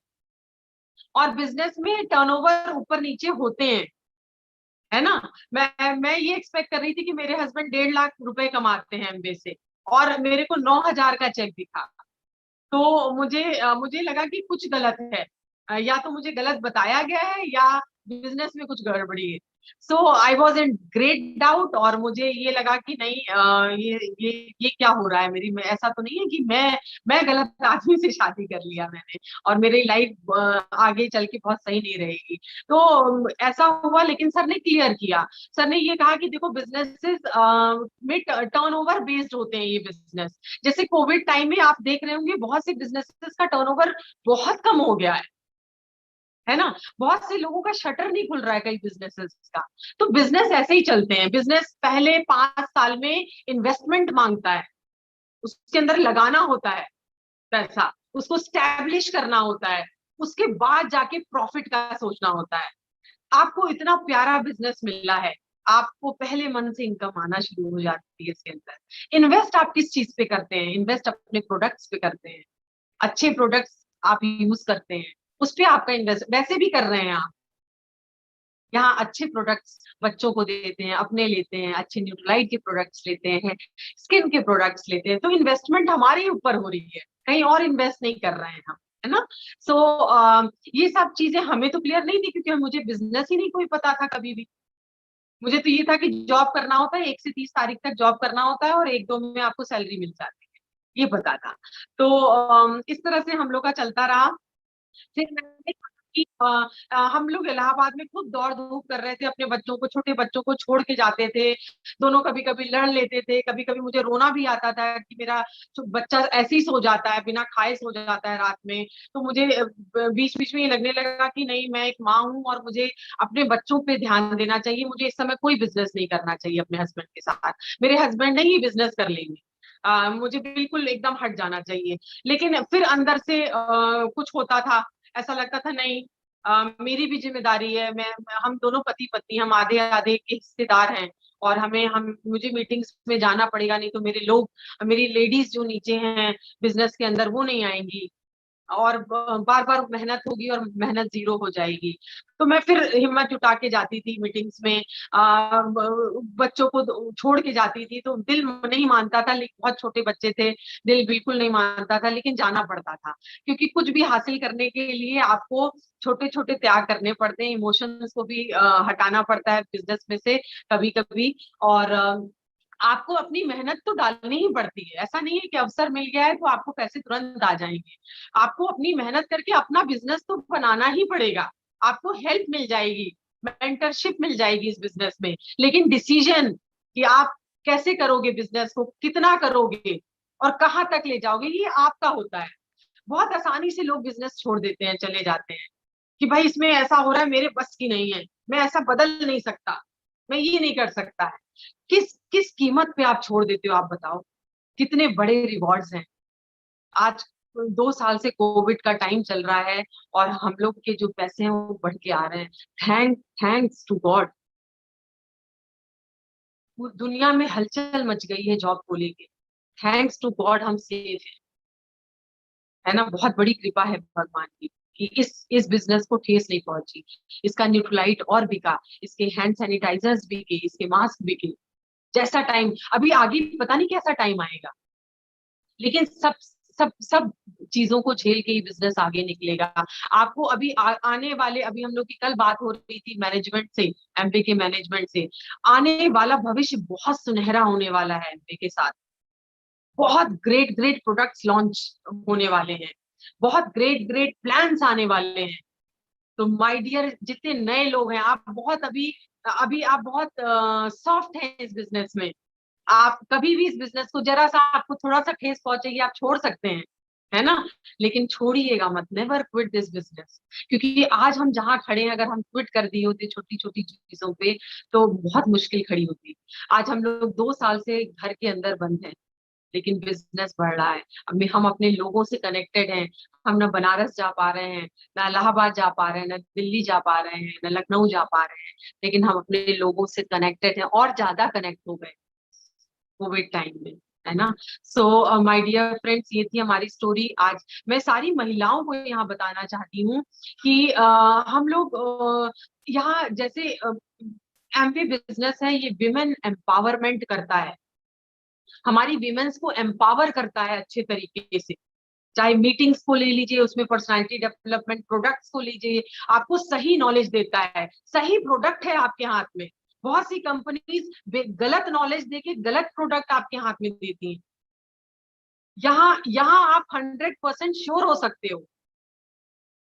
और बिजनेस में टर्नओवर ऊपर नीचे होते हैं, है ना। मैं ये एक्सपेक्ट कर रही थी कि मेरे हस्बैंड 1.5 लाख रुपए कमाते हैं एमबे से और मेरे को 9,000 का चेक दिखा। तो मुझे लगा कि कुछ गलत है, या तो मुझे गलत बताया गया है या बिजनेस में कुछ गड़बड़ी है। So I was in great doubt, और मुझे ये लगा कि नहीं, ये क्या हो रहा है मेरी में, ऐसा तो नहीं है कि मैं गलत आदमी से शादी कर लिया मैंने और मेरी लाइफ आगे चल के बहुत सही नहीं रहेगी। तो ऐसा हुआ, लेकिन सर ने क्लियर किया। सर ने ये कहा कि देखो, बिजनेसेस में टर्नओवर बेस्ड होते हैं ये बिजनेस। जैसे कोविड टाइम में आप देख रहे होंगे बहुत से बिजनेसेस का टर्नओवर बहुत कम हो गया है ना। बहुत से लोगों का शटर नहीं खुल रहा है कई बिजनेसेस का। तो बिजनेस ऐसे ही चलते हैं। बिजनेस पहले 5 साल में इन्वेस्टमेंट मांगता है, उसके अंदर लगाना होता है पैसा, उसको स्टैब्लिश करना होता है, उसके बाद जाके प्रॉफिट का सोचना होता है। आपको इतना प्यारा बिजनेस मिला है, आपको पहले मन से इनकम आना शुरू हो जाती है इसके अंदर। इन्वेस्ट आप किस चीज पे करते हैं? इन्वेस्ट अपने प्रोडक्ट्स पे करते हैं। अच्छे प्रोडक्ट्स आप यूज करते हैं, उस पे आपका इन्वेस्ट वैसे भी कर रहे हैं आप। यहाँ अच्छे प्रोडक्ट्स बच्चों को देते हैं, अपने लेते हैं, अच्छे न्यूट्रलाइट के प्रोडक्ट्स लेते हैं, स्किन के प्रोडक्ट्स लेते हैं, तो इन्वेस्टमेंट हमारे ही ऊपर हो रही है, कहीं और इन्वेस्ट नहीं कर रहे हैं हम, है ना। सो ये सब चीजें हमें तो क्लियर नहीं थी, क्योंकि मुझे बिजनेस ही नहीं कोई पता था कभी भी। मुझे तो ये था कि जॉब करना होता है, 1 से 30 तारीख तक जॉब करना होता है और 1-2 में आपको सैलरी मिल जाती है, ये पता था। तो इस तरह से हम लोग का चलता रहा। फिर मैंने कहा कि हम लोग इलाहाबाद में खूब दौड़ धूप कर रहे थे, अपने बच्चों को, छोटे बच्चों को छोड़ के जाते थे। दोनों कभी कभी लड़ लेते थे, कभी कभी मुझे रोना भी आता था कि मेरा बच्चा ऐसे ही सो जाता है, बिना खाए सो जाता है रात में। तो मुझे बीच बीच में ये लगने लगा कि नहीं, मैं एक माँ हूँ और मुझे अपने बच्चों पे ध्यान देना चाहिए। मुझे इस समय कोई बिजनेस नहीं करना चाहिए अपने हस्बैंड के साथ। मेरे हस्बैंड नहीं बिजनेस कर लेंगे, मुझे बिल्कुल एकदम हट जाना चाहिए। लेकिन फिर अंदर से कुछ होता था, ऐसा लगता था नहीं, मेरी भी जिम्मेदारी है। मैं हम दोनों पति पत्नी, हम आधे आधे के हिस्सेदार हैं, और हम मुझे मीटिंग्स में जाना पड़ेगा, नहीं तो मेरे लोग, मेरी लेडीज जो नीचे हैं बिजनेस के अंदर, वो नहीं आएंगी, और बार बार मेहनत होगी और मेहनत जीरो हो जाएगी। तो मैं फिर हिम्मत जुटा के जाती थी मीटिंग्स में, बच्चों को छोड़ के जाती थी। तो दिल नहीं मानता था, लेकिन बहुत छोटे बच्चे थे, दिल बिल्कुल नहीं मानता था, लेकिन जाना पड़ता था, क्योंकि कुछ भी हासिल करने के लिए आपको छोटे छोटे त्याग करने पड़ते हैं, इमोशंस को भी हटाना पड़ता है बिजनेस में से कभी कभी। और आपको अपनी मेहनत तो डालनी ही पड़ती है। ऐसा नहीं है कि अवसर मिल गया है तो आपको पैसे तुरंत आ जाएंगे। आपको अपनी मेहनत करके अपना बिजनेस तो बनाना ही पड़ेगा। आपको हेल्प मिल जाएगी, मेंटरशिप मिल जाएगी इस बिजनेस में, लेकिन डिसीजन कि आप कैसे करोगे बिजनेस को, कितना करोगे और कहाँ तक ले जाओगे, ये आपका होता है। बहुत आसानी से लोग बिजनेस छोड़ देते हैं, चले जाते हैं कि भाई इसमें ऐसा हो रहा है, मेरे बस की नहीं है, मैं ऐसा बदल नहीं सकता, मैं ये नहीं कर सकता है। किस किस कीमत पे आप छोड़ देते हो, आप बताओ। कितने बड़े रिवॉर्ड्स हैं आज। 2 साल से कोविड का टाइम चल रहा है और हम लोग के जो पैसे हैं वो बढ़ के आ रहे हैं। Thanks to God. दुनिया में हलचल मच गई है जॉब को लेके। थैंक्स टू गॉड हम सेफ है ना। बहुत बड़ी कृपा है भगवान की कि इस बिजनेस को ठेस नहीं पहुंची। इसका न्यूट्रलाइट और बिका, इसके हैंड सैनिटाइजर्स बिके, इसके मास्क बिके। जैसा टाइम अभी आगे पता नहीं कैसा टाइम आएगा, लेकिन सब सब सब चीजों को झेल के ही बिजनेस आगे निकलेगा। आपको अभी आने वाले, अभी हम लोग की कल बात हो रही थी मैनेजमेंट से, एमपी के मैनेजमेंट से। आने वाला भविष्य बहुत सुनहरा होने वाला है एमपी के साथ। बहुत ग्रेट ग्रेट प्रोडक्ट्स लॉन्च होने वाले हैं, बहुत ग्रेट ग्रेट प्लान्स आने वाले हैं। तो माय डियर, जितने नए लोग हैं, आप बहुत अभी अभी आप बहुत सॉफ्ट हैं इस बिजनेस में। आप कभी भी इस बिजनेस को, जरा सा आपको थोड़ा सा ठेस पहुंचेगी, आप छोड़ सकते हैं, है ना। लेकिन छोड़िएगा मत, नेवर क्विट दिस बिजनेस। क्योंकि आज हम जहाँ खड़े हैं, अगर हम क्विट कर दिए होते छोटी छोटी चीजों पे, तो बहुत मुश्किल खड़ी होती। आज हम लोग 2 साल से घर के अंदर बंद हैं, लेकिन बिजनेस बढ़ रहा है। अब हम अपने लोगों से कनेक्टेड हैं। हम ना बनारस जा पा रहे हैं, ना इलाहाबाद जा पा रहे हैं, ना दिल्ली जा पा रहे हैं, ना लखनऊ जा पा रहे हैं, लेकिन हम अपने लोगों से कनेक्टेड हैं और ज्यादा कनेक्ट हो गए कोविड टाइम में, है ना। सो माय डियर फ्रेंड्स, ये थी हमारी स्टोरी आज। मैं सारी महिलाओं को यहाँ बताना चाहती हूँ कि हम लोग यहाँ जैसे एमवे बिजनेस है, ये विमेन एम्पावरमेंट करता है, हमारी विमेन्स को एम्पावर करता है अच्छे तरीके से। चाहे मीटिंग्स को ले लीजिए, उसमें पर्सनालिटी डेवलपमेंट, प्रोडक्ट्स को लीजिए, आपको सही नॉलेज देता है, सही प्रोडक्ट है आपके हाथ में। बहुत सी कंपनीज गलत नॉलेज देके गलत प्रोडक्ट आपके हाथ में देती हैं। यहाँ यहाँ आप 100% श्योर हो सकते हो,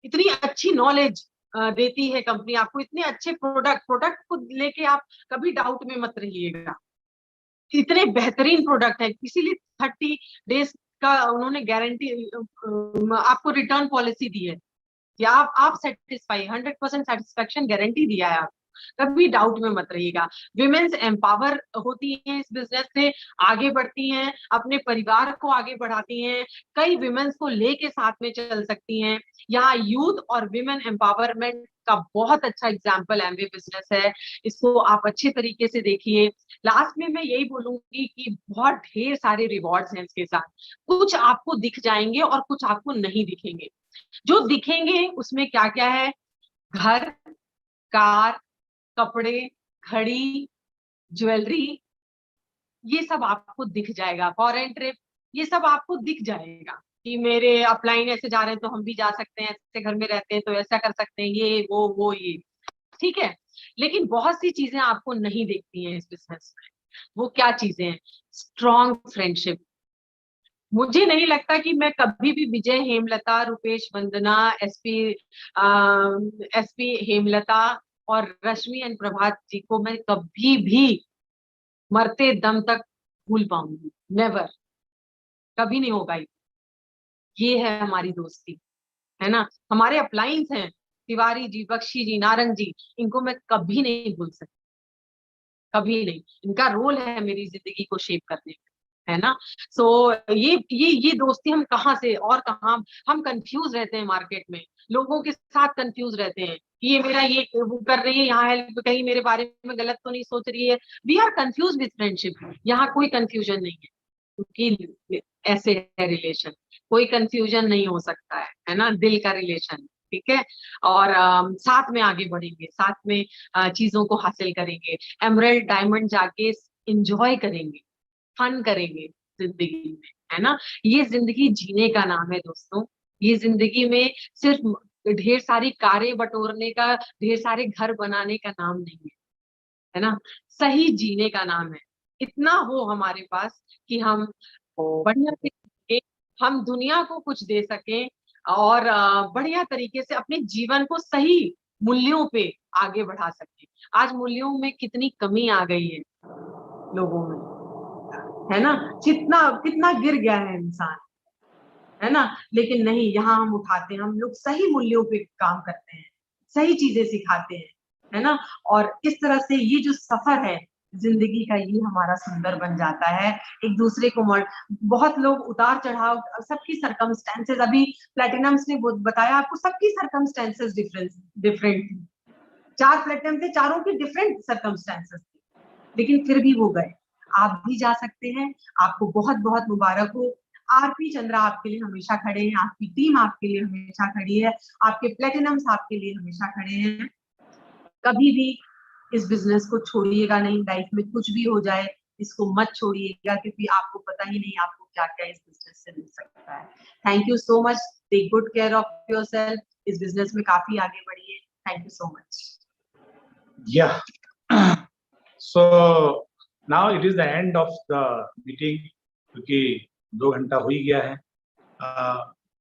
इतनी अच्छी नॉलेज देती है कंपनी आपको, इतने अच्छे प्रोडक्ट को लेके आप कभी डाउट में मत रहिएगा। इतने बेहतरीन प्रोडक्ट है, इसीलिए 30 डेज का उन्होंने गारंटी, आपको रिटर्न पॉलिसी दी है कि आप सेटिस्फाई, 100% सेटिस्फेक्शन गारंटी दिया है आपको, कभी डाउट में मत रहिएगा। विमेन्स एम्पावर होती हैं इस बिजनेस से, आगे बढ़ती हैं, अपने परिवार को आगे बढ़ाती हैं, कई विमेन्स को लेके साथ में चल सकती हैं। यहाँ यूथ और विमेन एम्पावरमेंट का बहुत अच्छा एग्जाम्पल एमवे बिजनेस है, इसको आप अच्छे तरीके से देखिए। लास्ट में मैं यही बोलूंगी कि बहुत ढेर सारे रिवॉर्ड्स हैं इसके साथ, कुछ आपको दिख जाएंगे और कुछ आपको नहीं दिखेंगे। जो दिखेंगे उसमें क्या क्या है, घर, कार, कपड़े, घड़ी, ज्वेलरी, ये सब आपको दिख जाएगा। फॉरेन ट्रिप, ये सब आपको दिख जाएगा कि मेरे अपलाइन ऐसे जा रहे हैं तो हम भी जा सकते हैं, ऐसे घर में रहते हैं तो ऐसा कर सकते हैं, ये वो ये, ठीक है। लेकिन बहुत सी चीजें आपको नहीं दिखती हैं इस बिजनेस में। वो क्या चीजें हैं? Strong friendship. मुझे नहीं लगता कि मैं कभी भी विजय हेमलता, रुपेश वंदना, एसपी हेमलता और रश्मि एंड प्रभात जी को मैं कभी भी मरते दम तक भूल पाऊंगी, नेवर, कभी नहीं होगा। ये है हमारी दोस्ती, है ना। हमारे अपलाइंस हैं तिवारी जी, बख्शी जी, नारंग जी, इनको मैं कभी नहीं भूल सकती, कभी नहीं। इनका रोल है मेरी जिंदगी को शेप करने में, है ना। सो ये दोस्ती हम कहाँ से और कहाँ, हम कंफ्यूज रहते हैं मार्केट में, लोगों के साथ कंफ्यूज रहते हैं, ये मेरा ये वो कर रही है, यहाँ हेल्प, कहीं मेरे बारे में गलत तो नहीं सोच रही है। We are confuse with friendship, यहाँ कोई कंफ्यूजन नहीं है, क्योंकि ऐसे है रिलेशन, कोई कंफ्यूजन नहीं हो सकता है ना, दिल का रिलेशन, ठीक है। और साथ में आगे बढ़ेंगे, साथ में चीजों को हासिल करेंगे, एमराल्ड डायमंड जाके इंजॉय करेंगे, फन करेंगे जिंदगी में, है ना। ये जिंदगी जीने का नाम है दोस्तों, ये जिंदगी में सिर्फ ढेर सारी कारें बटोरने का, ढेर सारे घर बनाने का नाम नहीं है ना। सही जीने का नाम है, इतना हो हमारे पास कि हम बढ़िया तरीके, हम दुनिया को कुछ दे सकें और बढ़िया तरीके से अपने जीवन को सही मूल्यों पे आगे बढ़ा सकें। आज मूल्यों में कितनी कमी आ गई है लोगों में, है ना, कितना कितना गिर गया है इंसान, है ना। लेकिन नहीं, यहाँ हम उठाते हैं, हम लोग सही मूल्यों पे काम करते हैं, सही चीजें सिखाते हैं, है ना। और इस तरह से ये जो सफर है जिंदगी का, ये हमारा सुंदर बन जाता है। एक दूसरे को बहुत लोग उतार चढ़ाव, सबकी सरकमस्टेंसेस, अभी प्लेटिनम्स ने बताया आपको, सबकी सरकमस्टेंसेस डिफरेंट थी। 4 प्लेटिनम थे, चारों की डिफरेंट सरकमस्टेंसेस थी, लेकिन फिर भी वो गए। आप भी जा सकते हैं, आपको बहुत बहुत मुबारक हो। आरपी चंद्रा आपके लिए हमेशा खड़े हैं, आपकी टीम आपके लिए हमेशा खड़ी है, आपके प्लेटिनम्स आपके लिए हमेशा खड़े हैं। कभी भी इस बिजनेस को छोड़िएगा नहीं, लाइफ में कुछ भी हो जाए इसको मत छोड़िएगा, क्योंकि आपको पता ही नहीं आपको क्या क्या इस बिजनेस से मिल सकता है। Thank you so much, take good care of yourself, इस बिजनेस में काफी आगे बढ़िए। Thank you so much. Yeah. So now it is the end of the meeting, क्योंकि 2 घंटा हो ही गया है।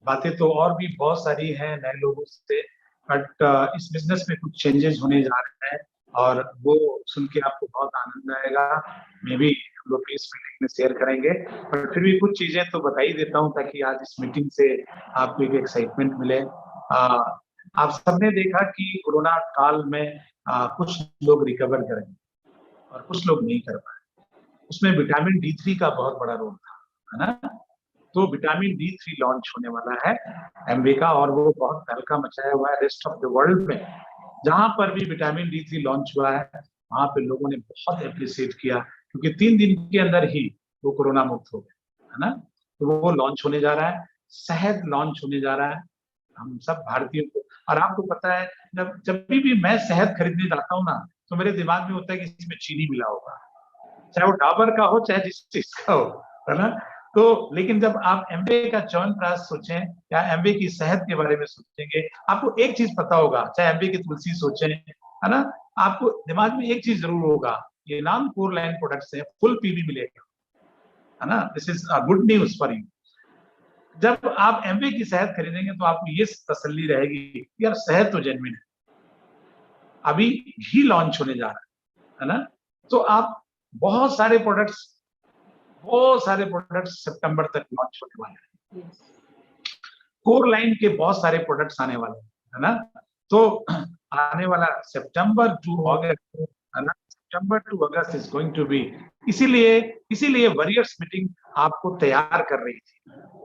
बातें तो और भी बहुत सारी हैं नए लोगों से, बट इस बिजनेस में कुछ चेंजेस होने जा रहे हैं और वो सुन के आपको बहुत आनंद आएगा। मे बी हम लोग इस मीटिंग में शेयर करेंगे, पर फिर भी कुछ चीजें तो बता ही देता हूँ ताकि आज इस मीटिंग से आपको एक एक्साइटमेंट मिले। आप सबने देखा कि कोरोना काल में कुछ लोग रिकवर करेंगे और कुछ लोग नहीं कर पाए। उसमें विटामिन D3 का बहुत बड़ा रोल था, है ना। तो विटामिन D3 लॉन्च होने वाला है एमवे का, और वो बहुत तहलका मचाया हुआ है रेस्ट ऑफ द वर्ल्ड में। जहां पर भी विटामिन D3 लॉन्च हुआ है वहां पे लोगों ने बहुत अप्रिशिएट किया, क्योंकि 3 दिन के अंदर ही वो कोरोना मुक्त हो गए, है ना। तो वो लॉन्च होने जा रहा है। शहद लॉन्च होने जा रहा है हम सब भारतीयों को। और आपको पता है, जब भी मैं शहद खरीदने जाता हूँ ना, तो मेरे दिमाग में होता है कि इसमें चीनी मिला होगा, चाहे वो डाबर का हो चाहे जिस चीज का हो, है ना। तो लेकिन जब आप एमबीए का च्यवनप्राश सोचें या एमबीए की सेहत के बारे में सोचेंगे, आपको एक चीज पता होगा, चाहे एमबीए की तुलसी सोचें, है ना, आपको दिमाग में एक चीज जरूर होगा, ये नॉन कोर लाइन प्रोडक्ट्स है, फुल पीवी मिलेगा, है ना, this is good news for you. जब आप एमबीए की शहद खरीदेंगे तो आपको ये तसल्ली रहेगी यार शहद तो जेन्युइन है, अभी ही लॉन्च होने जा रहा है ना। तो आप बहुत सारे प्रोडक्ट्स सितंबर तक लॉन्च होने वाले हैं, कोर लाइन के बहुत सारे प्रोडक्ट्स आने वाले हैं, है ना। तो आने वाला सितंबर टू अगस्त, है ना, September to August is going to be, इसीलिए वॉरियर्स मीटिंग आपको तैयार कर रही थी,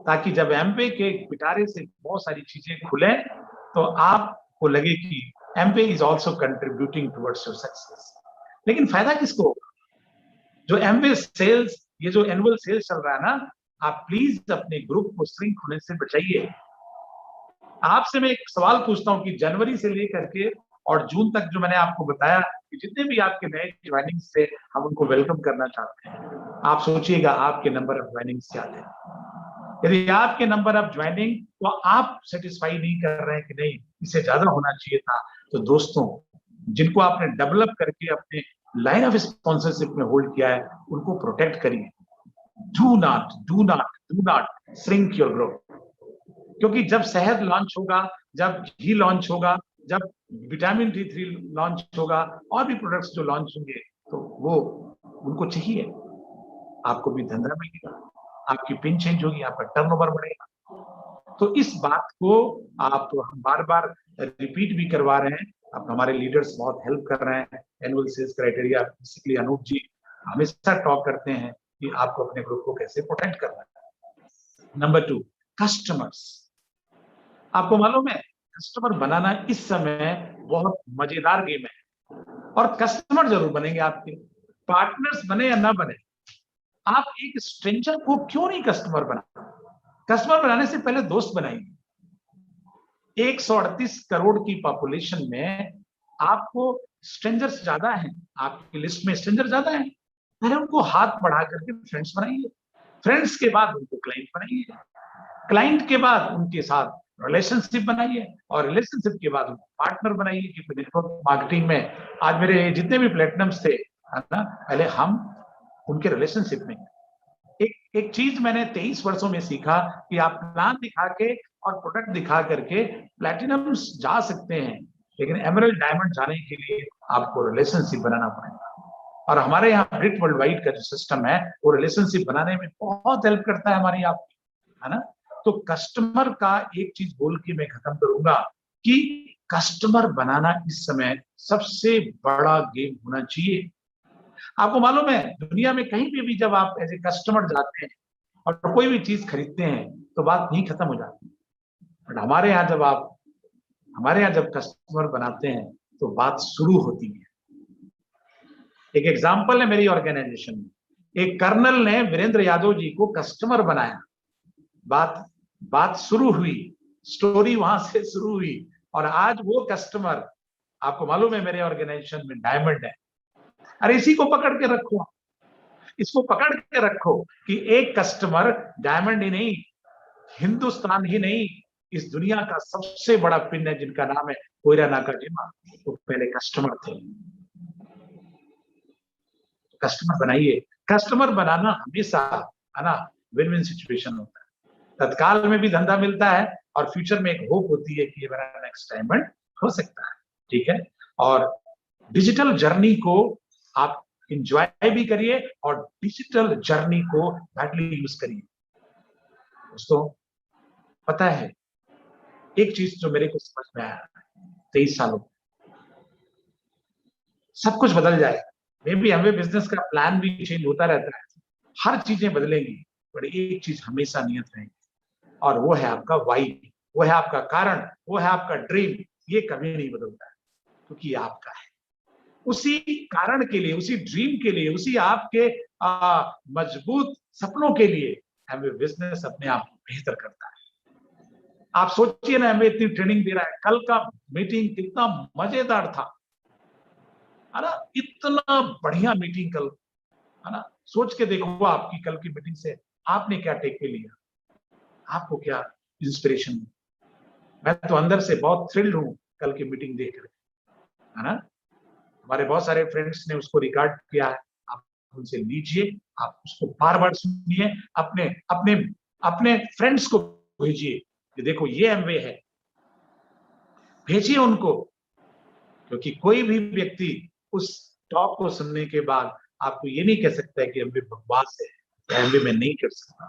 ताकि जब एमबीए के पिटारे से बहुत सारी चीजें खुले तो आपको लगे कि MBA is also contributing towards your success. लेकिन फायदा किसको होगा? जो एमबीए सेल्स, ये जो एनुअल सेल्स चल रहा है ना, आप प्लीज अपने ग्रुप को श्रिंक होने से बचाइए। आपसे मैं एक सवाल पूछता हूं कि जनवरी से लेकर के और जून तक जो मैंने आपको बताया कि जितने भी आपके नए ज्वाइनिंग्स थे हम उनको वेलकम करना चाहते हैं, आप सोचिएगा आपके नंबर ऑफ ज्वाइनिंग्स क्या थे। यदि आपके नंबर ऑफ ज्वाइनिंग तो आप सेटिस्फाई नहीं कर रहे हैं कि नहीं इससे ज्यादा होना चाहिए था, तो दोस्तों जिनको आपने डेवलप करके अपने लाइन ऑफ स्पॉन्सरशिप में होल्ड किया है उनको प्रोटेक्ट करिए। Do not shrink your group, क्योंकि जब शहद लॉन्च होगा, जब घी लॉन्च होगा, जब विटामिन D3 लॉन्च होगा और भी प्रोडक्ट्स जो लॉन्च होंगे तो वो उनको चाहिए, आपको भी धंधा मिलेगा, आपकी पिन चेंज होगी, आपका टर्नओवर बढ़ेगा। तो इस बात को आप हम बार बार रिपीट भी करवा रहे हैं, अब हमारे लीडर्स बहुत हेल्प कर रहे हैं। Annual sales criteria basically Anoop ji हमेशा टॉक करते हैं कि आपको अपने ग्रुप को कैसे प्रोटेक्ट करना है। Number 2, customers. आपको मालूम है कस्टमर बनाना इस समय बहुत मजेदार गेम है, और कस्टमर जरूर बनेंगे आपके, पार्टनर्स बने या ना बने, आप एक स्ट्रेंजर को क्यों नहीं कस्टमर बना? कस्टमर बनाने से पहले दोस्त बनाइए। 138 करोड़ की पॉपुलेशन में आपको स्ट्रेंजर्स ज्यादा हैं, आपकी लिस्ट में स्ट्रेंजर ज्यादा हैं, पहले उनको हाथ बढ़ा करके फ्रेंड्स बनाइए, फ्रेंड्स के बाद उनको क्लाइंट बनाइए, क्लाइंट के बाद उनके साथ रिलेशनशिप बनाइए, और रिलेशनशिप के बाद उनको पार्टनर बनाइए। क्योंकि नेटवर्क मार्केटिंग में आज मेरे जितने भी प्लेटिनम्स थे, है ना, पहले हम उनके रिलेशनशिप में, एक चीज मैंने 23 वर्षों में सीखा कि आप प्लान दिखा के और प्रोडक्ट दिखा करके प्लैटिनम जा सकते हैं, लेकिन एमरल्ड डायमंड जाने के लिए आपको रिलेशनशिप बनाना पड़ेगा। और हमारे यहाँ ग्रिट वर्ल्ड वाइड का जो सिस्टम है वो रिलेशनशिप बनाने में बहुत हेल्प करता है हमारी आपकी, है ना। तो कस्टमर का एक चीज बोल के मैं खत्म करूंगा कि कस्टमर बनाना इस समय सबसे बड़ा गेम होना चाहिए। आपको मालूम है दुनिया में कहीं पे भी जब आप एज ए कस्टमर जाते हैं और कोई भी चीज खरीदते हैं तो बात नहीं खत्म हो जाती, बट हमारे यहाँ जब कस्टमर बनाते हैं तो बात शुरू होती है। एक एग्जांपल है मेरी ऑर्गेनाइजेशन में, एक कर्नल ने वीरेंद्र यादव जी को कस्टमर बनाया, बात शुरू हुई, स्टोरी वहां से शुरू हुई, और आज वो कस्टमर आपको मालूम है मेरे ऑर्गेनाइजेशन में डायमंड है। अरे इसी को पकड़ के रखो, इसको पकड़ के रखो कि एक कस्टमर डायमंड ही नहीं, हिंदुस्तान ही नहीं, इस दुनिया का सबसे बड़ा पिन है जिनका नाम है कोयरा नाकाजिमा, वो पहले कस्टमर थे। कस्टमर बनाइए, कस्टमर बनाना हमेशा, है ना, विन विन सिचुएशन होता है, तत्काल में भी धंधा मिलता है और फ्यूचर में एक होप होती है कि ये मेरा नेक्स्ट डायमंड हो सकता है, ठीक है। और डिजिटल जर्नी को आप इंजॉय भी करिए और डिजिटल जर्नी को बैडली यूज करिए। दोस्तों पता है एक चीज जो मेरे को समझ में आया 23 सालों में, सब कुछ बदल जाएगा, मे बी हमें बिजनेस का प्लान भी चेंज होता रहता है, हर चीजें बदलेंगी, पर एक चीज हमेशा नियत रहेगी, और वो है आपका वाई, वो है आपका कारण, वो है आपका ड्रीम, ये कभी नहीं बदलता है क्योंकि ये आपका है। उसी कारण के लिए, उसी ड्रीम के लिए, उसी आपके मजबूत सपनों के लिए हमें बिजनेस अपने आप को बेहतर करता है। आप सोचिए ना, हमें इतनी ट्रेनिंग दे रहा है, कल का मीटिंग कितना मजेदार था, है ना, इतना बढ़िया मीटिंग कल, है ना, सोच के देखो आपकी कल की मीटिंग से आपने क्या टेक के लिया, आपको क्या इंस्पिरेशन? मैं तो अंदर से बहुत थ्रिल्ड हूं कल की मीटिंग देखकर, है ना? हमारे बहुत सारे फ्रेंड्स ने उसको रिकॉर्ड किया है, आप उनसे लीजिए, आप उसको बार-बार सुनिए, अपने अपने अपने फ्रेंड्स को भेजिए कि देखो ये एमवे है, भेजिए उनको, क्योंकि कोई भी व्यक्ति उस टॉक को सुनने के बाद आपको ये नहीं कह सकता है कि एमवे बकवास है, एमवे में नहीं कर सकता,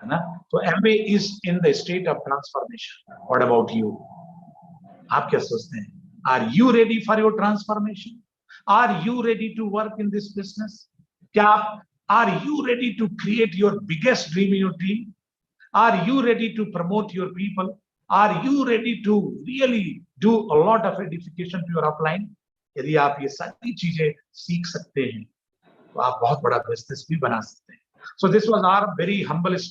है ना? तो Amway is in the state of transformation. What about you? आप क्या सोचते हैं? Are you ready for your transformation? Are you ready to work in this business? क्या आप are you ready to create your biggest dream in your team? Are you ready to promote your people? Are you ready to really do a lot of edification to your upline? यदि आप ये सारी चीजें सीख सकते हैं तो आप बहुत बड़ा बिजनेस भी बना सकते हैं. So this was our very humble